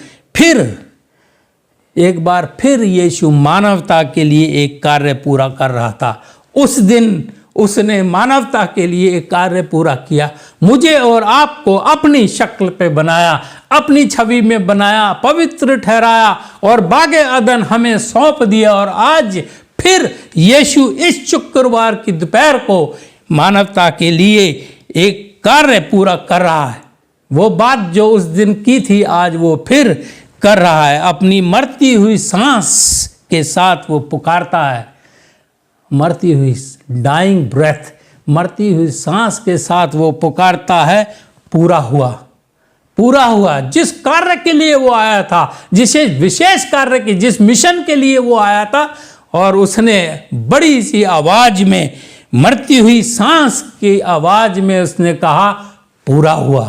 एक बार फिर यीशु मानवता के लिए एक कार्य पूरा कर रहा था। उस दिन उसने मानवता के लिए एक कार्य पूरा किया। मुझे और आपको अपनी शक्ल पे बनाया, अपनी छवि में बनाया, पवित्र ठहराया और बागे अदन हमें सौंप दिया और आज फिर यीशु इस शुक्रवार की दोपहर को मानवता के लिए एक कार्य पूरा कर रहा है। वो बात जो उस दिन की थी आज वो फिर कर रहा है। अपनी मरती हुई सांस के साथ वो पुकारता है, मरती हुई डाइंग ब्रेथ, मरती हुई सांस के साथ वो पुकारता है, पूरा हुआ, पूरा हुआ। जिस कार्य के लिए वो आया था, जिसे विशेष कार्य के, जिस मिशन के लिए वो आया था, और उसने बड़ी सी आवाज में, मरती हुई सांस की आवाज में उसने कहा पूरा हुआ,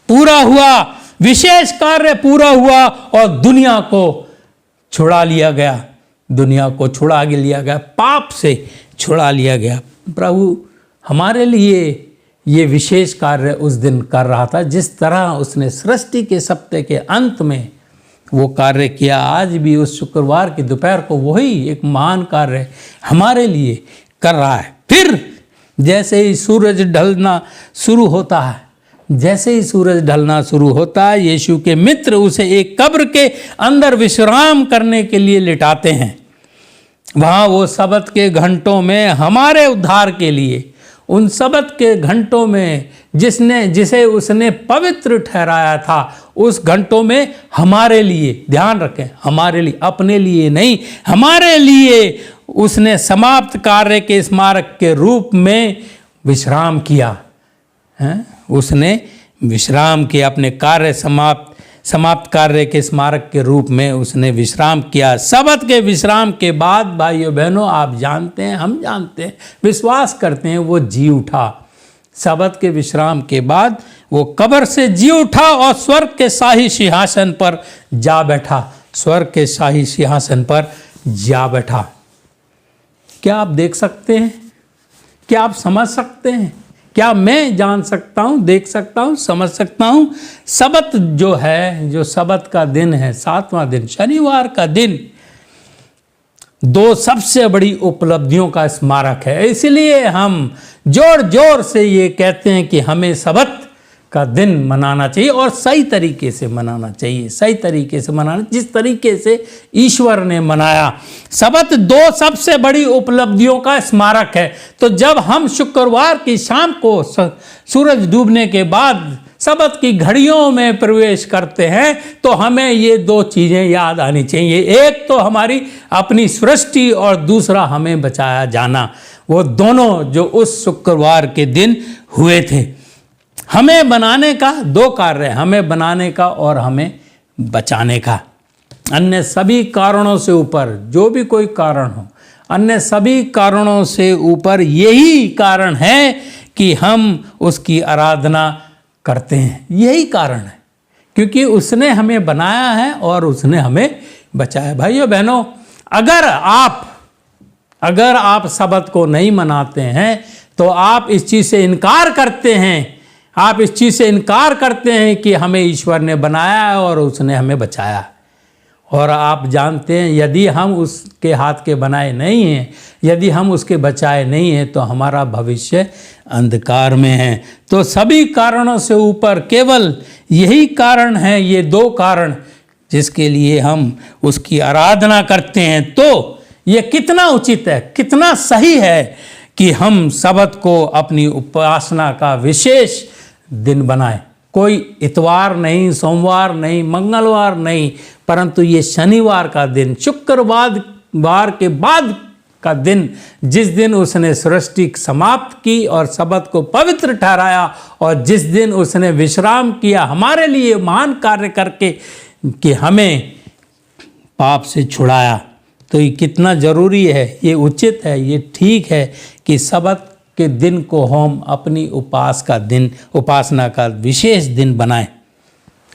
पूरा हुआ, विशेष कार्य पूरा हुआ और दुनिया को छुड़ा लिया गया, दुनिया को छुड़ा लिया गया, पाप से छुड़ा लिया गया। प्रभु हमारे लिए ये विशेष कार्य उस दिन कर रहा था। जिस तरह उसने सृष्टि के सप्ताह के अंत में वो कार्य किया, आज भी उस शुक्रवार की दोपहर को वही एक महान कार्य हमारे लिए कर रहा है। फिर जैसे ही सूरज ढलना शुरू होता है, जैसे ही सूरज ढलना शुरू होता है, यीशु के मित्र उसे एक कब्र के अंदर विश्राम करने के लिए लिटाते हैं। वहाँ वो सबत के घंटों में हमारे उद्धार के लिए, उन सबत के घंटों में जिसे उसने पवित्र ठहराया था, उस घंटों में हमारे लिए, ध्यान रखें, हमारे लिए, अपने लिए नहीं, हमारे लिए उसने समाप्त कार्य के स्मारक के रूप में विश्राम किया है। उसने विश्राम किया, अपने कार्य समाप्त कार्य के स्मारक के रूप में उसने विश्राम किया। सबत के विश्राम के बाद भाइयों बहनों, आप जानते हैं, हम जानते हैं, विश्वास करते हैं, वो जी उठा। सबत के विश्राम के बाद वो कब्र से जी उठा और स्वर्ग के शाही सिंहासन पर जा बैठा, स्वर्ग के शाही सिंहासन पर जा बैठा। क्या आप देख सकते हैं? क्या आप समझ सकते हैं क्या मैं जान सकता हूँ, देख सकता हूँ, समझ सकता हूँ? सबत जो है, जो सबत का दिन है, 7वां दिन, शनिवार का दिन, 2 सबसे बड़ी उपलब्धियों का स्मारक है। इसलिए हम जोर जोर से ये कहते हैं कि हमें सबत का दिन मनाना चाहिए और सही तरीके से मनाना चाहिए, सही तरीके से मनाना, जिस तरीके से ईश्वर ने मनाया। सबत 2 सबसे बड़ी उपलब्धियों का स्मारक है। तो जब हम शुक्रवार की शाम को सूरज डूबने के बाद सबत की घड़ियों में प्रवेश करते हैं तो हमें ये 2 चीज़ें याद आनी चाहिए। एक तो हमारी अपनी सृष्टि और दूसरा हमें बचाया जाना। वो दोनों जो उस शुक्रवार के दिन हुए थे। हमें बनाने का 2 कार्य है, हमें बनाने का और हमें बचाने का। अन्य सभी कारणों से ऊपर, जो भी कोई कारण हो, अन्य सभी कारणों से ऊपर यही कारण है कि हम उसकी आराधना करते हैं। यही कारण है, क्योंकि उसने हमें बनाया है और उसने हमें बचाया। भाइयों बहनों, अगर आप सबत को नहीं मनाते हैं तो आप इस चीज़ से इनकार करते हैं, आप इस चीज़ से इनकार करते हैं कि हमें ईश्वर ने बनाया है और उसने हमें बचाया। और आप जानते हैं, यदि हम उसके हाथ के बनाए नहीं हैं, यदि हम उसके बचाए नहीं हैं, तो हमारा भविष्य अंधकार में है। तो सभी कारणों से ऊपर केवल यही कारण है, ये 2 कारण जिसके लिए हम उसकी आराधना करते हैं। तो ये कितना उचित है, कितना सही है कि हम सबत को अपनी उपासना का विशेष दिन बनाएं। कोई इतवार नहीं, सोमवार नहीं, मंगलवार नहीं, परंतु ये शनिवार का दिन, शुक्रवार के बाद का दिन, जिस दिन उसने सृष्टि समाप्त की और सबत को पवित्र ठहराया और जिस दिन उसने विश्राम किया हमारे लिए महान कार्य करके कि हमें पाप से छुड़ाया। तो ये कितना ज़रूरी है, ये उचित है, ये ठीक है कि सबत के दिन को हम अपनी उपासना का विशेष दिन बनाएं।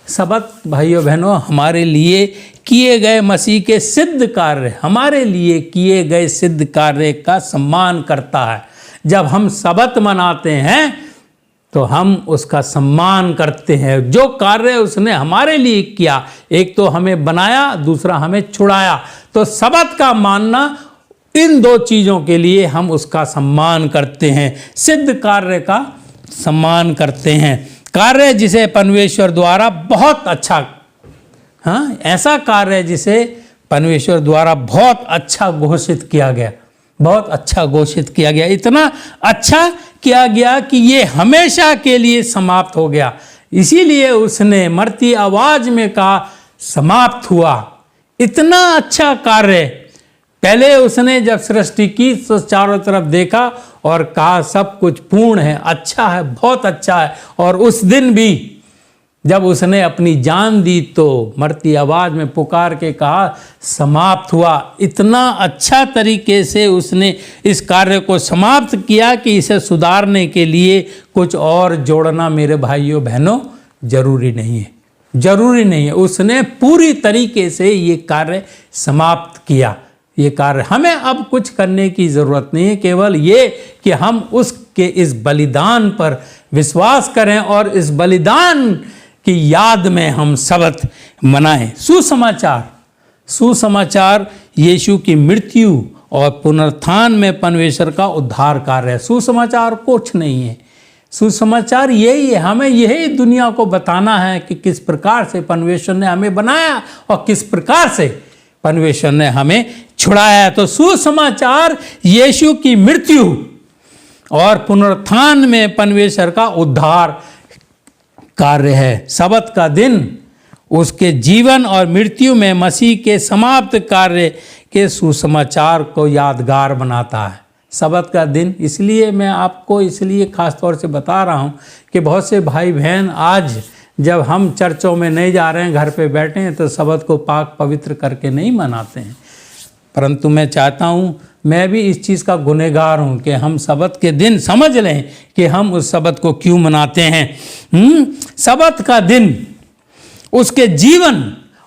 सबत भाइयों बहनों हमारे लिए किए गए मसीह के सिद्ध कार्य, हमारे लिए किए गए सिद्ध कार्य का सम्मान करता है। जब हम सबत मनाते हैं तो हम उसका सम्मान करते हैं। जो कार्य उसने हमारे लिए किया, एक तो हमें बनाया, दूसरा हमें छुड़ाया। तो सबत का मानना, इन 2 चीज़ों के लिए हम उसका सम्मान करते हैं, सिद्ध कार्य का सम्मान करते हैं। कार्य जिसे परमेश्वर द्वारा बहुत अच्छा, ऐसा कार्य जिसे परमेश्वर द्वारा बहुत अच्छा घोषित किया गया, बहुत अच्छा घोषित किया गया, इतना अच्छा किया गया कि ये हमेशा के लिए समाप्त हो गया। इसीलिए उसने मरती आवाज में कहा समाप्त हुआ। इतना अच्छा कार्य, पहले उसने जब सृष्टि की तो चारों तरफ देखा और कहा सब कुछ पूर्ण है, अच्छा है, बहुत अच्छा है। और उस दिन भी जब उसने अपनी जान दी तो मरती आवाज में पुकार के कहा समाप्त हुआ। इतना अच्छा तरीके से उसने इस कार्य को समाप्त किया कि इसे सुधारने के लिए कुछ और जोड़ना मेरे भाइयों बहनों जरूरी नहीं है, जरूरी नहीं है। उसने पूरी तरीके से ये कार्य समाप्त किया। ये कार्य हमें अब कुछ करने की ज़रूरत नहीं है, केवल ये कि हम उसके इस बलिदान पर विश्वास करें और इस बलिदान की याद में हम सबत मनाएं। सुसमाचार यीशु की मृत्यु और पुनरुत्थान में परमेश्वर का उद्धार कार्य है। सुसमाचार कुछ नहीं है, सुसमाचार यही है, हमें यही दुनिया को बताना है कि किस प्रकार से परमेश्वर ने हमें बनाया और किस प्रकार से परमेश्वर ने हमें छुड़ाया। तो सुसमाचार यीशु की मृत्यु और पुनरुत्थान में परमेश्वर का उद्धार कार्य है। सबत का दिन उसके जीवन और मृत्यु में मसीह के समाप्त कार्य के सुसमाचार को यादगार बनाता है। सबत का दिन इसलिए मैं आपको इसलिए खास तौर से बता रहा हूँ कि बहुत से भाई बहन आज जब हम चर्चों में नहीं जा रहे हैं, घर पे बैठे हैं, तो सबत को पाक पवित्र करके नहीं मनाते हैं। परंतु मैं चाहता हूँ, मैं भी इस चीज़ का गुनहगार हूँ कि हम सबत के दिन समझ लें कि हम उस सबत को क्यों मनाते हैं। सबत का दिन उसके जीवन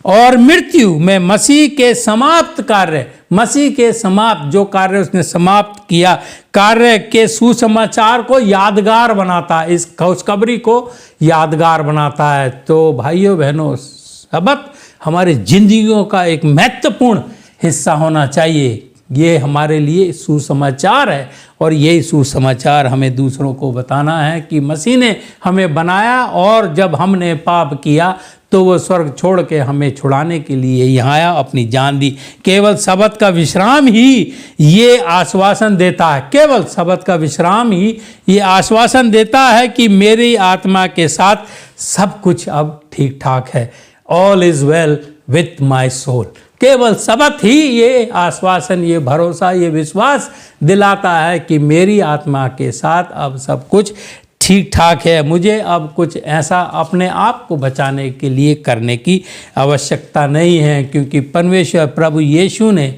और मृत्यु में मसीह के समाप्त कार्य, मसीह के समाप्त जो कार्य उसने समाप्त किया, कार्य के सुसमाचार को यादगार बनाता है, इस खुशखबरी को यादगार बनाता है। तो भाइयों बहनों, सबत हमारी जिंदगियों का एक महत्वपूर्ण हिस्सा होना चाहिए। ये हमारे लिए सुसमाचार है और यही सुसमाचार हमें दूसरों को बताना है कि मसीह ने हमें बनाया और जब हमने पाप किया तो वो स्वर्ग छोड़ के हमें छुड़ाने के लिए यहाँ आया, अपनी जान दी। केवल सबत का विश्राम ही ये आश्वासन देता है, केवल सबत का विश्राम ही ये आश्वासन देता है कि मेरी आत्मा के साथ सब कुछ अब ठीक ठाक है। All is well with my soul. केवल सबत ही ये आश्वासन, ये भरोसा, ये विश्वास दिलाता है कि मेरी आत्मा के साथ अब सब कुछ ठीक ठाक है। मुझे अब कुछ ऐसा अपने आप को बचाने के लिए करने की आवश्यकता नहीं है, क्योंकि परमेश्वर प्रभु यीशु ने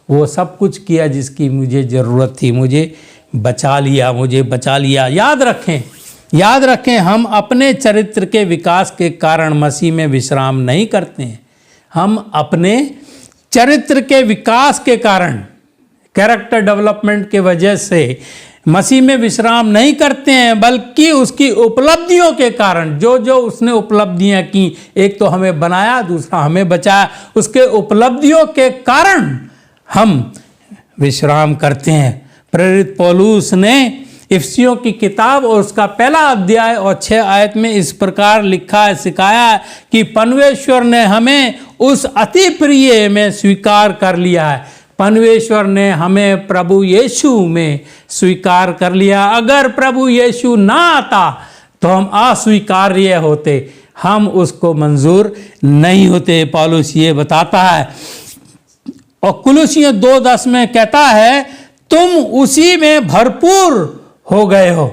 वो सब कुछ किया जिसकी मुझे ज़रूरत थी। मुझे बचा लिया, मुझे बचा लिया। याद रखें, हम अपने चरित्र के विकास के कारण मसीह में विश्राम नहीं करते हैं। हम अपने चरित्र के विकास के कारण, कैरेक्टर डेवलपमेंट के वजह से मसीह में विश्राम नहीं करते हैं, बल्कि उसकी उपलब्धियों के कारण, जो जो उसने उपलब्धियां की, एक तो हमें बनाया, दूसरा हमें बचाया, उसके उपलब्धियों के कारण हम विश्राम करते हैं। प्रेरित पौलुस ने इफिसियों की किताब और उसका पहला अध्याय और 6 आयत में इस प्रकार लिखा है, सिखाया है कि परमेश्वर ने हमें उस अति प्रिय में स्वीकार कर लिया है। परमेश्वर ने हमें प्रभु यीशु में स्वीकार कर लिया। अगर प्रभु यीशु ना आता तो हम अस्वीकार्य होते, हम उसको मंजूर नहीं होते। पौलुस ये बताता है और कुलुसियों 2:10 में कहता है, तुम उसी में भरपूर हो गए हो,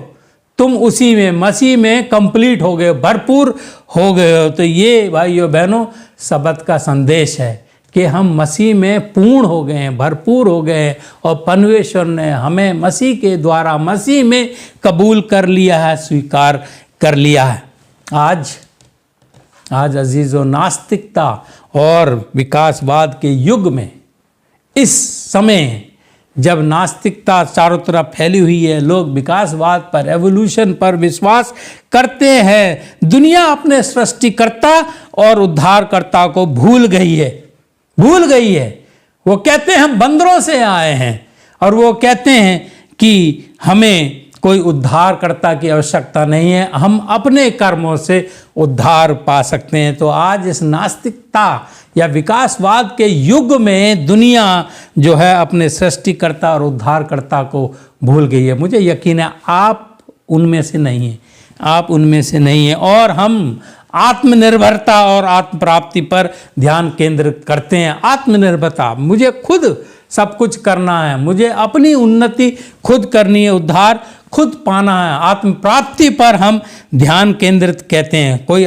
तुम उसी में, मसीह में कंप्लीट हो गए, भरपूर हो गए हो। तो ये भाइयों बहनों सबत का संदेश है कि हम मसीह में पूर्ण हो गए हैं, भरपूर हो गए हैं और परमेश्वर ने हमें मसीह के द्वारा मसीह में कबूल कर लिया है, स्वीकार कर लिया है। आज अजीज़ों, नास्तिकता और विकासवाद के युग में, इस समय जब नास्तिकता चारों तरफ फैली हुई है, लोग विकासवाद पर, एवोल्यूशन पर विश्वास करते हैं। दुनिया अपने सृष्टिकर्ता और उद्धारकर्ता को भूल गई है। वो कहते हैं हम बंदरों से आए हैं और वो कहते हैं कि हमें कोई उद्धारकर्ता की आवश्यकता नहीं है, हम अपने कर्मों से उद्धार पा सकते हैं। तो आज इस नास्तिकता या विकासवाद के युग में दुनिया जो है अपने सृष्टिकर्ता और उद्धारकर्ता को भूल गई है। मुझे यकीन है आप उनमें से नहीं हैं, आप उनमें से नहीं हैं। और हम आत्मनिर्भरता और आत्म प्राप्ति पर ध्यान केंद्रित करते हैं। आत्मनिर्भरता, मुझे खुद सब कुछ करना है, मुझे अपनी उन्नति खुद करनी है, उद्धार खुद पाना है। आत्म प्राप्ति पर हम ध्यान केंद्रित कहते हैं। कोई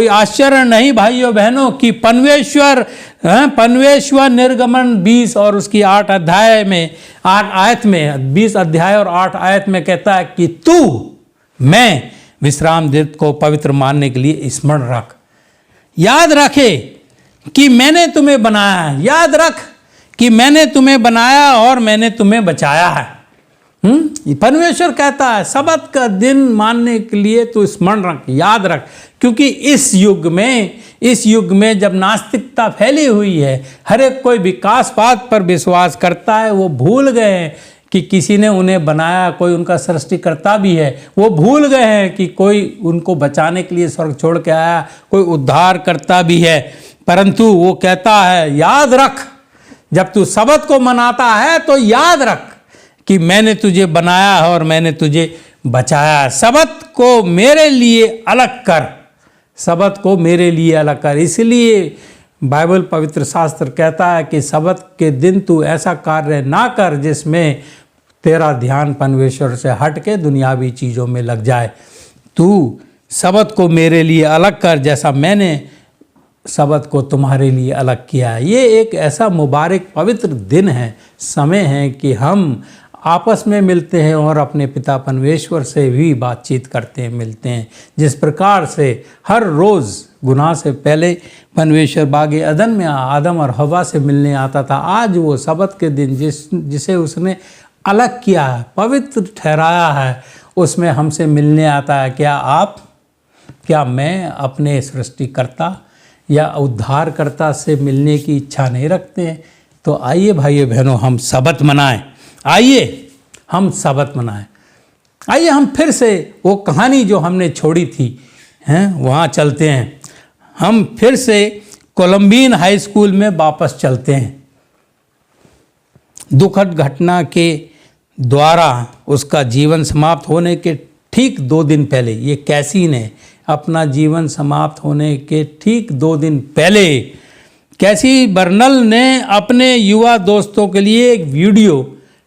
आश्चर्य नहीं भाइयों बहनों कि परमेश्वर निर्गमन 20 और उसकी 8 आयत में 20 अध्याय और 8 आयत में कहता है कि मैं विश्राम दिन को पवित्र मानने के लिए स्मरण रख। याद रखे कि मैंने तुम्हें बनाया है, याद रख कि मैंने तुम्हें बनाया और मैंने तुम्हें बचाया है। परमेश्वर कहता है सबत का दिन मानने के लिए तू स्मरण रख, याद रख, क्योंकि इस युग में जब नास्तिकता फैली हुई है, हर एक कोई विकासवाद पर विश्वास करता है, वो भूल गए हैं कि किसी ने उन्हें बनाया, कोई उनका सृष्टिकर्ता भी है। वो भूल गए हैं कि कोई उनको बचाने के लिए स्वर्ग छोड़ के आया, कोई उद्धार करता भी है। परंतु वो कहता है याद रख, जब तू सबत को मनाता है तो याद रख कि मैंने तुझे बनाया है और मैंने तुझे बचाया है। सबत को मेरे लिए अलग कर, सबत को मेरे लिए अलग कर। इसलिए बाइबल पवित्र शास्त्र कहता है कि सबत के दिन तू ऐसा कार्य ना कर जिसमें तेरा ध्यान परमेश्वर से हट के दुनियावी चीज़ों में लग जाए। तू सबत को मेरे लिए अलग कर जैसा मैंने सबत को तुम्हारे लिए अलग किया है। ये एक ऐसा मुबारक पवित्र दिन है, समय है कि हम आपस में मिलते हैं और अपने पिता परमेश्वर से भी बातचीत करते हैं, मिलते हैं। जिस प्रकार से हर रोज़ गुनाह से पहले परमेश्वर बागे अदन में आदम और हवा से मिलने आता था, आज वो सबत के दिन जिसे उसने अलग किया है, पवित्र ठहराया है, उसमें हमसे मिलने आता है। क्या मैं अपने सृष्टिकर्ता या उद्धारकर्ता से मिलने की इच्छा नहीं रखते हैं? तो आइए भाइयों बहनों, हम सबत मनाएं। आइए हम सबत मनाएं। आइए हम फिर से वो कहानी जो हमने छोड़ी थी वहाँ चलते हैं। हम फिर से कोलंबियन हाई स्कूल में वापस चलते हैं। दुखद घटना के द्वारा उसका जीवन समाप्त होने के ठीक 2 दिन पहले, ये कैसी ने अपना जीवन समाप्त होने के ठीक 2 दिन पहले कैसी बर्नल ने अपने युवा दोस्तों के लिए एक वीडियो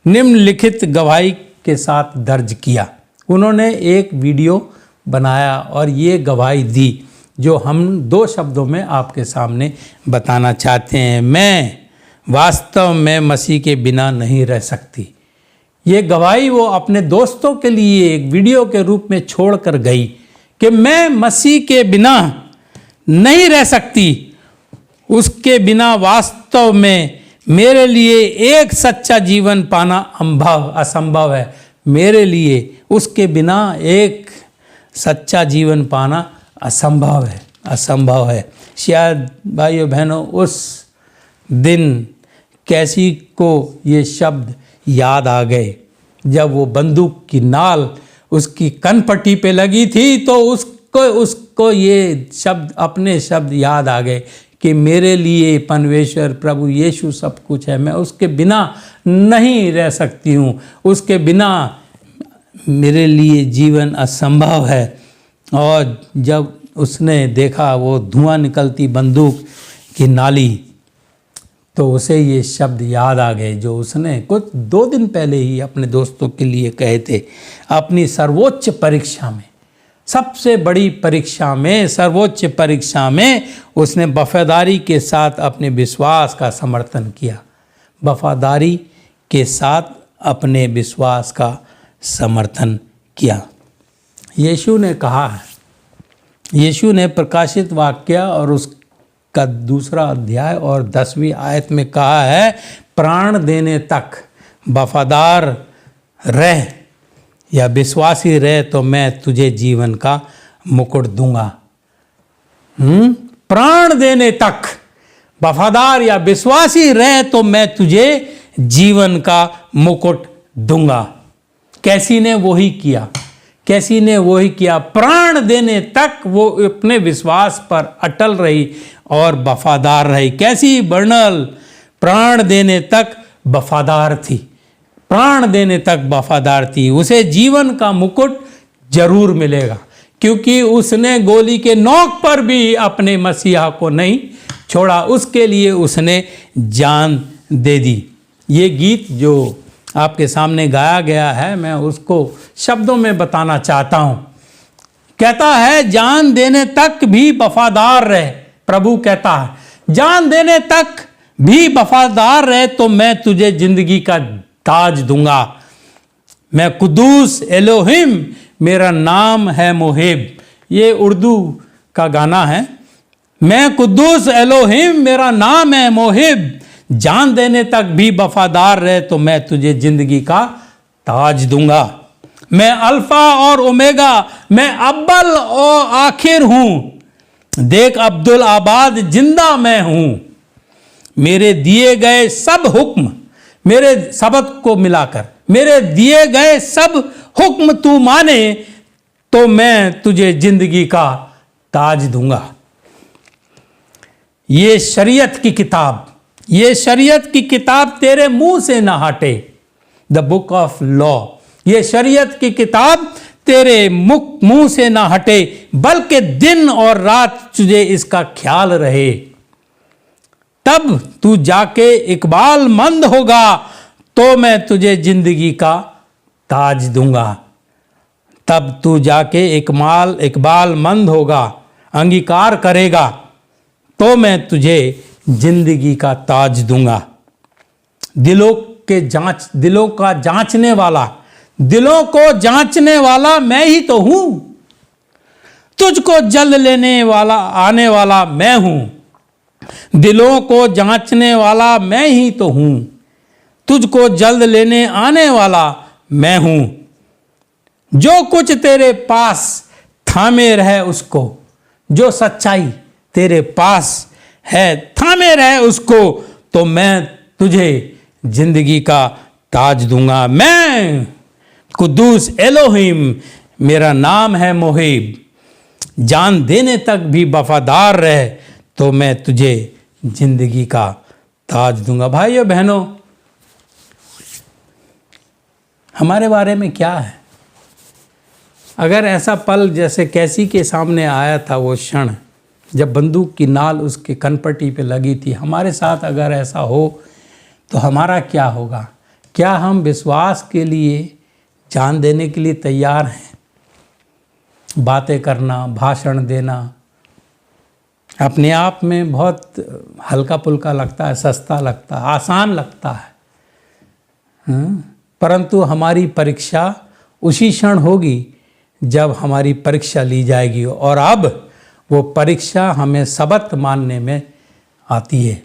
निम्नलिखित गवाही के साथ दर्ज किया। उन्होंने एक वीडियो बनाया और ये गवाही दी जो हम 2 शब्दों में आपके सामने बताना चाहते हैं। मैं वास्तव में मसीह के बिना नहीं रह सकती। ये गवाही वो अपने दोस्तों के लिए एक वीडियो के रूप में छोड़ कर गई कि मैं मसीह के बिना नहीं रह सकती। उसके बिना वास्तव में मेरे लिए एक सच्चा जीवन पाना असंभव है। मेरे लिए उसके बिना एक सच्चा जीवन पाना असंभव है। शायद भाइयों बहनों उस दिन कैसी को ये शब्द याद आ गए जब वो बंदूक की नाल उसकी कनपट्टी पे लगी थी, तो उसको ये शब्द, अपने शब्द याद आ गए कि मेरे लिए परमेश्वर प्रभु यीशु सब कुछ है, मैं उसके बिना नहीं रह सकती हूँ, उसके बिना मेरे लिए जीवन असंभव है। और जब उसने देखा वो धुआं निकलती बंदूक की नाली, तो उसे ये शब्द याद आ गए जो उसने कुछ 2 दिन पहले ही अपने दोस्तों के लिए कहे थे। अपनी सर्वोच्च परीक्षा में, सबसे बड़ी परीक्षा में, सर्वोच्च परीक्षा में उसने वफादारी के साथ अपने विश्वास का समर्थन किया। वफादारी के साथ अपने विश्वास का समर्थन किया। यीशु ने कहा है, यीशु ने प्रकाशित वाक्य और उसका 2 अध्याय और 10वीं आयत में कहा है, प्राण देने तक वफादार रह या विश्वासी रह तो मैं तुझे जीवन का मुकुट दूंगा। प्राण देने तक वफादार या विश्वासी रह तो मैं तुझे जीवन का मुकुट दूंगा। कैसी ने वही किया, कैसी ने वही किया। प्राण देने तक वो अपने विश्वास पर अटल रही और वफादार रही। कैसी बर्नल प्राण देने तक वफादार थी, प्राण देने तक वफादार थी। उसे जीवन का मुकुट जरूर मिलेगा, क्योंकि उसने गोली के नोक पर भी अपने मसीहा को नहीं छोड़ा, उसके लिए उसने जान दे दी। ये गीत जो आपके सामने गाया गया है, मैं उसको शब्दों में बताना चाहता हूँ। कहता है, जान देने तक भी वफादार रहे। प्रभु कहता है जान देने तक भी वफादार रहे तो मैं तुझे जिंदगी का ताज दूंगा। मैं कुद्दूस एलोहिम, मेरा नाम है मोहिब। ये उर्दू का गाना है। मैं कुद्दूस एलोहिम, मेरा नाम है मोहिब। जान देने तक भी वफादार रहे तो मैं तुझे जिंदगी का ताज दूंगा। मैं अल्फा और ओमेगा, मैं अव्वल और आखिर हूं। देख अब्दुल आबाद जिंदा मैं हूं। मेरे दिए गए सब हुक्म, मेरे सबक को मिलाकर मेरे दिए गए सब हुक्म तू माने तो मैं तुझे जिंदगी का ताज दूंगा। ये शरीयत की किताब, ये शरीयत की किताब तेरे मुंह से ना हटे। द बुक ऑफ लॉ, ये शरीयत की किताब तेरे मुंह से ना हटे, बल्कि दिन और रात तुझे इसका ख्याल रहे। तब तू जाके इकबाल मंद होगा तो मैं तुझे जिंदगी का ताज दूंगा। तब तू जाके इकबाल मंद होगा, अंगीकार करेगा तो मैं तुझे जिंदगी का ताज दूंगा। दिलों का जांचने वाला, दिलों को जांचने वाला मैं ही तो हूं। तुझको जल्द लेने वाला आने वाला मैं हूं। दिलों को जांचने वाला मैं ही तो हूं। तुझको जल्द लेने आने वाला मैं हूं। जो कुछ तेरे पास थामे रहे उसको, जो सच्चाई तेरे पास है थामे रहे उसको, तो मैं तुझे जिंदगी का ताज दूंगा। मैं कुद्दूस एलोहिम, मेरा नाम है मोहिब। जान देने तक भी वफादार रहे तो मैं तुझे जिंदगी का ताज दूंगा। भाइयों बहनों, हमारे बारे में क्या है? अगर ऐसा पल जैसे कैसी के सामने आया था, वो क्षण जब बंदूक की नाल उसके कनपट्टी पे लगी थी, हमारे साथ अगर ऐसा हो तो हमारा क्या होगा? क्या हम विश्वास के लिए जान देने के लिए तैयार हैं? बातें करना, भाषण देना अपने आप में बहुत हल्का पुल्का लगता है, सस्ता लगता है, आसान लगता है। परंतु हमारी परीक्षा उसी क्षण होगी जब हमारी परीक्षा ली जाएगी, और अब वो परीक्षा हमें सबक मानने में आती है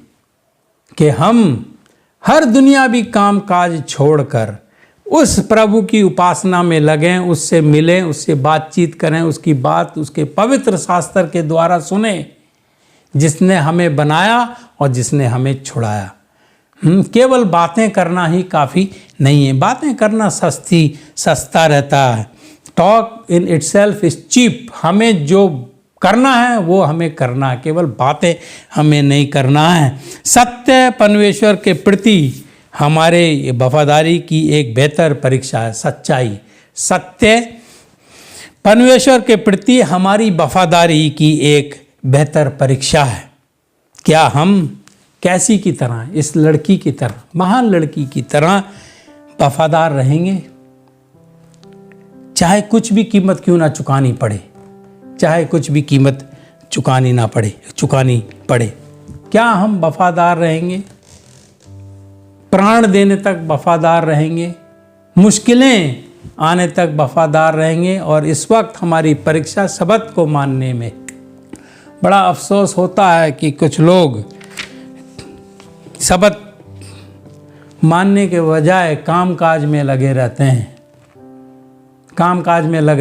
कि हम हर दुनियावी काम काज छोड़कर उस प्रभु की उपासना में लगें, उससे मिलें, उससे बातचीत करें, उसकी बात उसके पवित्र शास्त्र के द्वारा सुने, जिसने हमें बनाया और जिसने हमें छुड़ाया। केवल बातें करना ही काफ़ी नहीं है। बातें करना सस्ता रहता है। Talk in itself is cheap. हमें जो करना है वो हमें करना है, केवल बातें हमें नहीं करना है। सत्य परमेश्वर के प्रति हमारे वफादारी की एक बेहतर परीक्षा है। सच्चाई, सत्य परमेश्वर के प्रति हमारी वफादारी की एक बेहतर परीक्षा है। क्या हम कैसी की तरह, इस लड़की की तरह, महान लड़की की तरह वफादार रहेंगे? चाहे कुछ भी कीमत क्यों ना चुकानी पड़े, चाहे कुछ भी कीमत चुकानी पड़े, क्या हम वफादार रहेंगे? प्राण देने तक वफादार रहेंगे? मुश्किलें आने तक वफादार रहेंगे? और इस वक्त हमारी परीक्षा शब्द को मानने में बड़ा अफसोस होता है कि कुछ लोग शब्द मानने के बजाय कामकाज में लगे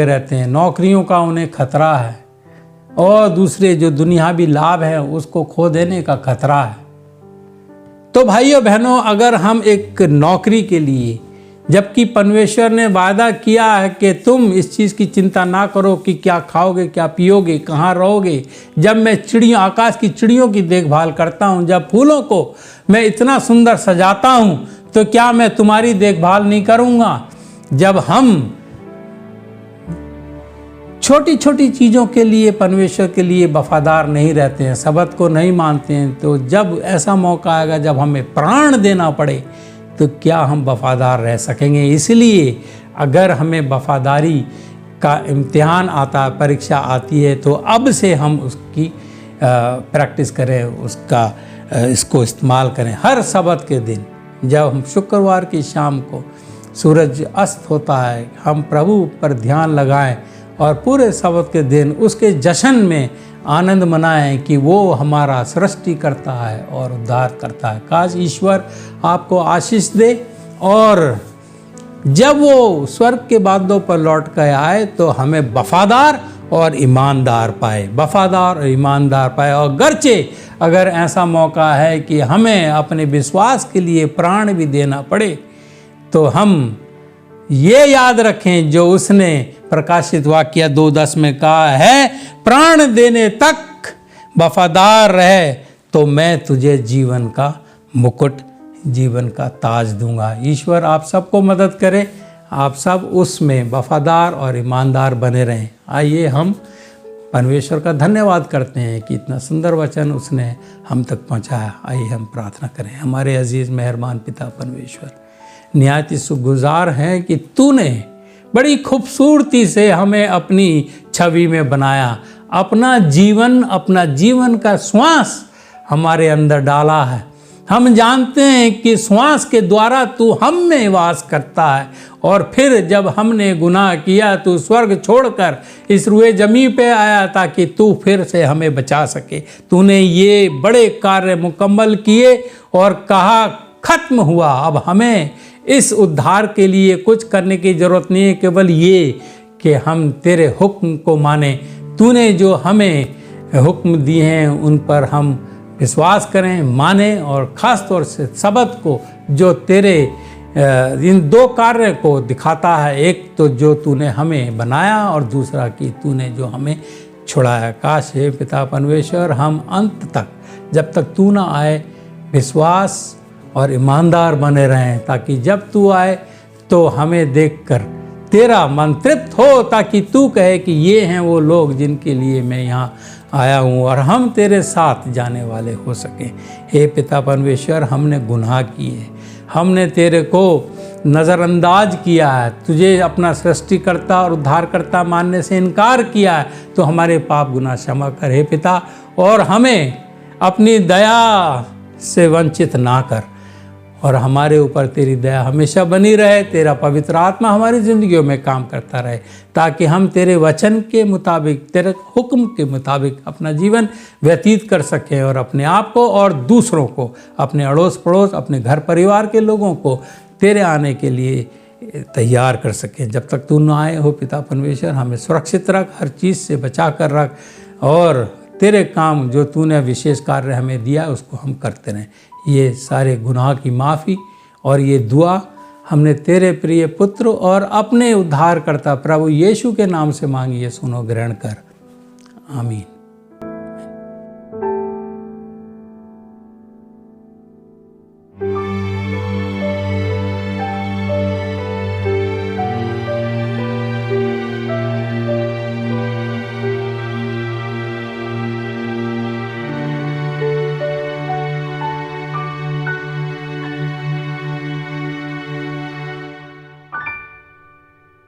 रहते हैं, नौकरियों का उन्हें खतरा है, और दूसरे जो दुनियावी लाभ है उसको खो देने का खतरा है। तो भाइयों बहनों, अगर हम एक नौकरी के लिए, जबकि परमेश्वर ने वादा किया है कि तुम इस चीज़ की चिंता ना करो कि क्या खाओगे, क्या पियोगे, कहाँ रहोगे, जब मैं आकाश की चिड़ियों की देखभाल करता हूँ, जब फूलों को मैं इतना सुंदर सजाता हूँ, तो क्या मैं तुम्हारी देखभाल नहीं करूँगा? जब हम छोटी छोटी चीज़ों के लिए परमेश्वर के लिए वफादार नहीं रहते हैं, शब्द को नहीं मानते हैं, तो जब ऐसा मौका आएगा जब हमें प्राण देना पड़े, तो क्या हम वफादार रह सकेंगे? इसलिए अगर हमें वफादारी का इम्तिहान आता है, परीक्षा आती है, तो अब से हम उसकी प्रैक्टिस करें, इसको इस्तेमाल करें। हर शब्द के दिन जब हम शुक्रवार की शाम को सूरज अस्त होता है, हम प्रभु पर ध्यान लगाएं और पूरे शब्द के दिन उसके जश्न में आनंद मनाएं कि वो हमारा सृष्टि करता है और उद्धार करता है। काश ईश्वर आपको आशीष दे, और जब वो स्वर्ग के बादलों पर लौट कर आए तो हमें वफादार और ईमानदार पाए, और गर्चे अगर ऐसा मौका है कि हमें अपने विश्वास के लिए प्राण भी देना पड़े, तो हम ये याद रखें जो उसने प्रकाशित वाक्य 2:10 में कहा है, प्राण देने तक वफादार रहे तो मैं तुझे जीवन का मुकुट, जीवन का ताज दूंगा। ईश्वर आप सबको मदद करे, आप सब उसमें वफादार और ईमानदार बने रहें। आइए हम परमेश्वर का धन्यवाद करते हैं कि इतना सुंदर वचन उसने हम तक पहुंचाया। आइए हम प्रार्थना करें। हमारे अजीज़ मेहरबान पिता परमेश्वर, निहायत ही शुक्रगुजार हैं कि तूने बड़ी खूबसूरती से हमें अपनी छवि में बनाया, अपना जीवन का श्वास हमारे अंदर डाला है। हम जानते हैं कि श्वास के द्वारा तू हम में वास करता है, और फिर जब हमने गुनाह किया तू स्वर्ग छोड़कर इस रुए जमी पे आया ताकि तू फिर से हमें बचा सके। तूने ये बड़े कार्य मुकम्मल किए और कहा खत्म हुआ। अब हमें इस उद्धार के लिए कुछ करने की ज़रूरत नहीं है, केवल ये कि हम तेरे हुक्म को माने। तूने जो हमें हुक्म दिए हैं उन पर हम विश्वास करें, माने, और ख़ास तौर से सबत को जो तेरे इन दो कार्य को दिखाता है, एक तो जो तूने हमें बनाया और दूसरा कि तूने जो हमें छुड़ाया। काश हे पिता परमेश्वर हम अंत तक जब तक तू ना आए विश्वास और ईमानदार बने रहें, ताकि जब तू आए तो हमें देखकर तेरा मन तृप्त हो, ताकि तू कहे कि ये हैं वो लोग जिनके लिए मैं यहाँ आया हूँ, और हम तेरे साथ जाने वाले हो सकें। हे पिता परमेश्वर, हमने गुनाह किए, हमने तेरे को नज़रअंदाज किया है, तुझे अपना सृष्टिकर्ता और उद्धारकर्ता मानने से इनकार किया है, तो हमारे पाप गुनाह क्षमा कर हे पिता, और हमें अपनी दया से वंचित ना कर, और हमारे ऊपर तेरी दया हमेशा बनी रहे। तेरा पवित्र आत्मा हमारी ज़िंदगियों में काम करता रहे, ताकि हम तेरे वचन के मुताबिक, तेरे हुक्म के मुताबिक अपना जीवन व्यतीत कर सकें, और अपने आप को और दूसरों को, अपने अड़ोस पड़ोस, अपने घर परिवार के लोगों को तेरे आने के लिए तैयार कर सकें। जब तक तू ना आए हो पिता परमेश्वर, हमें सुरक्षित रख, हर चीज़ से बचा कर रख, और तेरे काम जो तूने विशेष कार्य हमें दिया उसको हम करते रहें। ये सारे गुनाह की माफ़ी और ये दुआ हमने तेरे प्रिय पुत्र और अपने उद्धारकर्ता प्रभु यीशु के नाम से मांगी है, सुनो, ग्रहण कर। आमीन।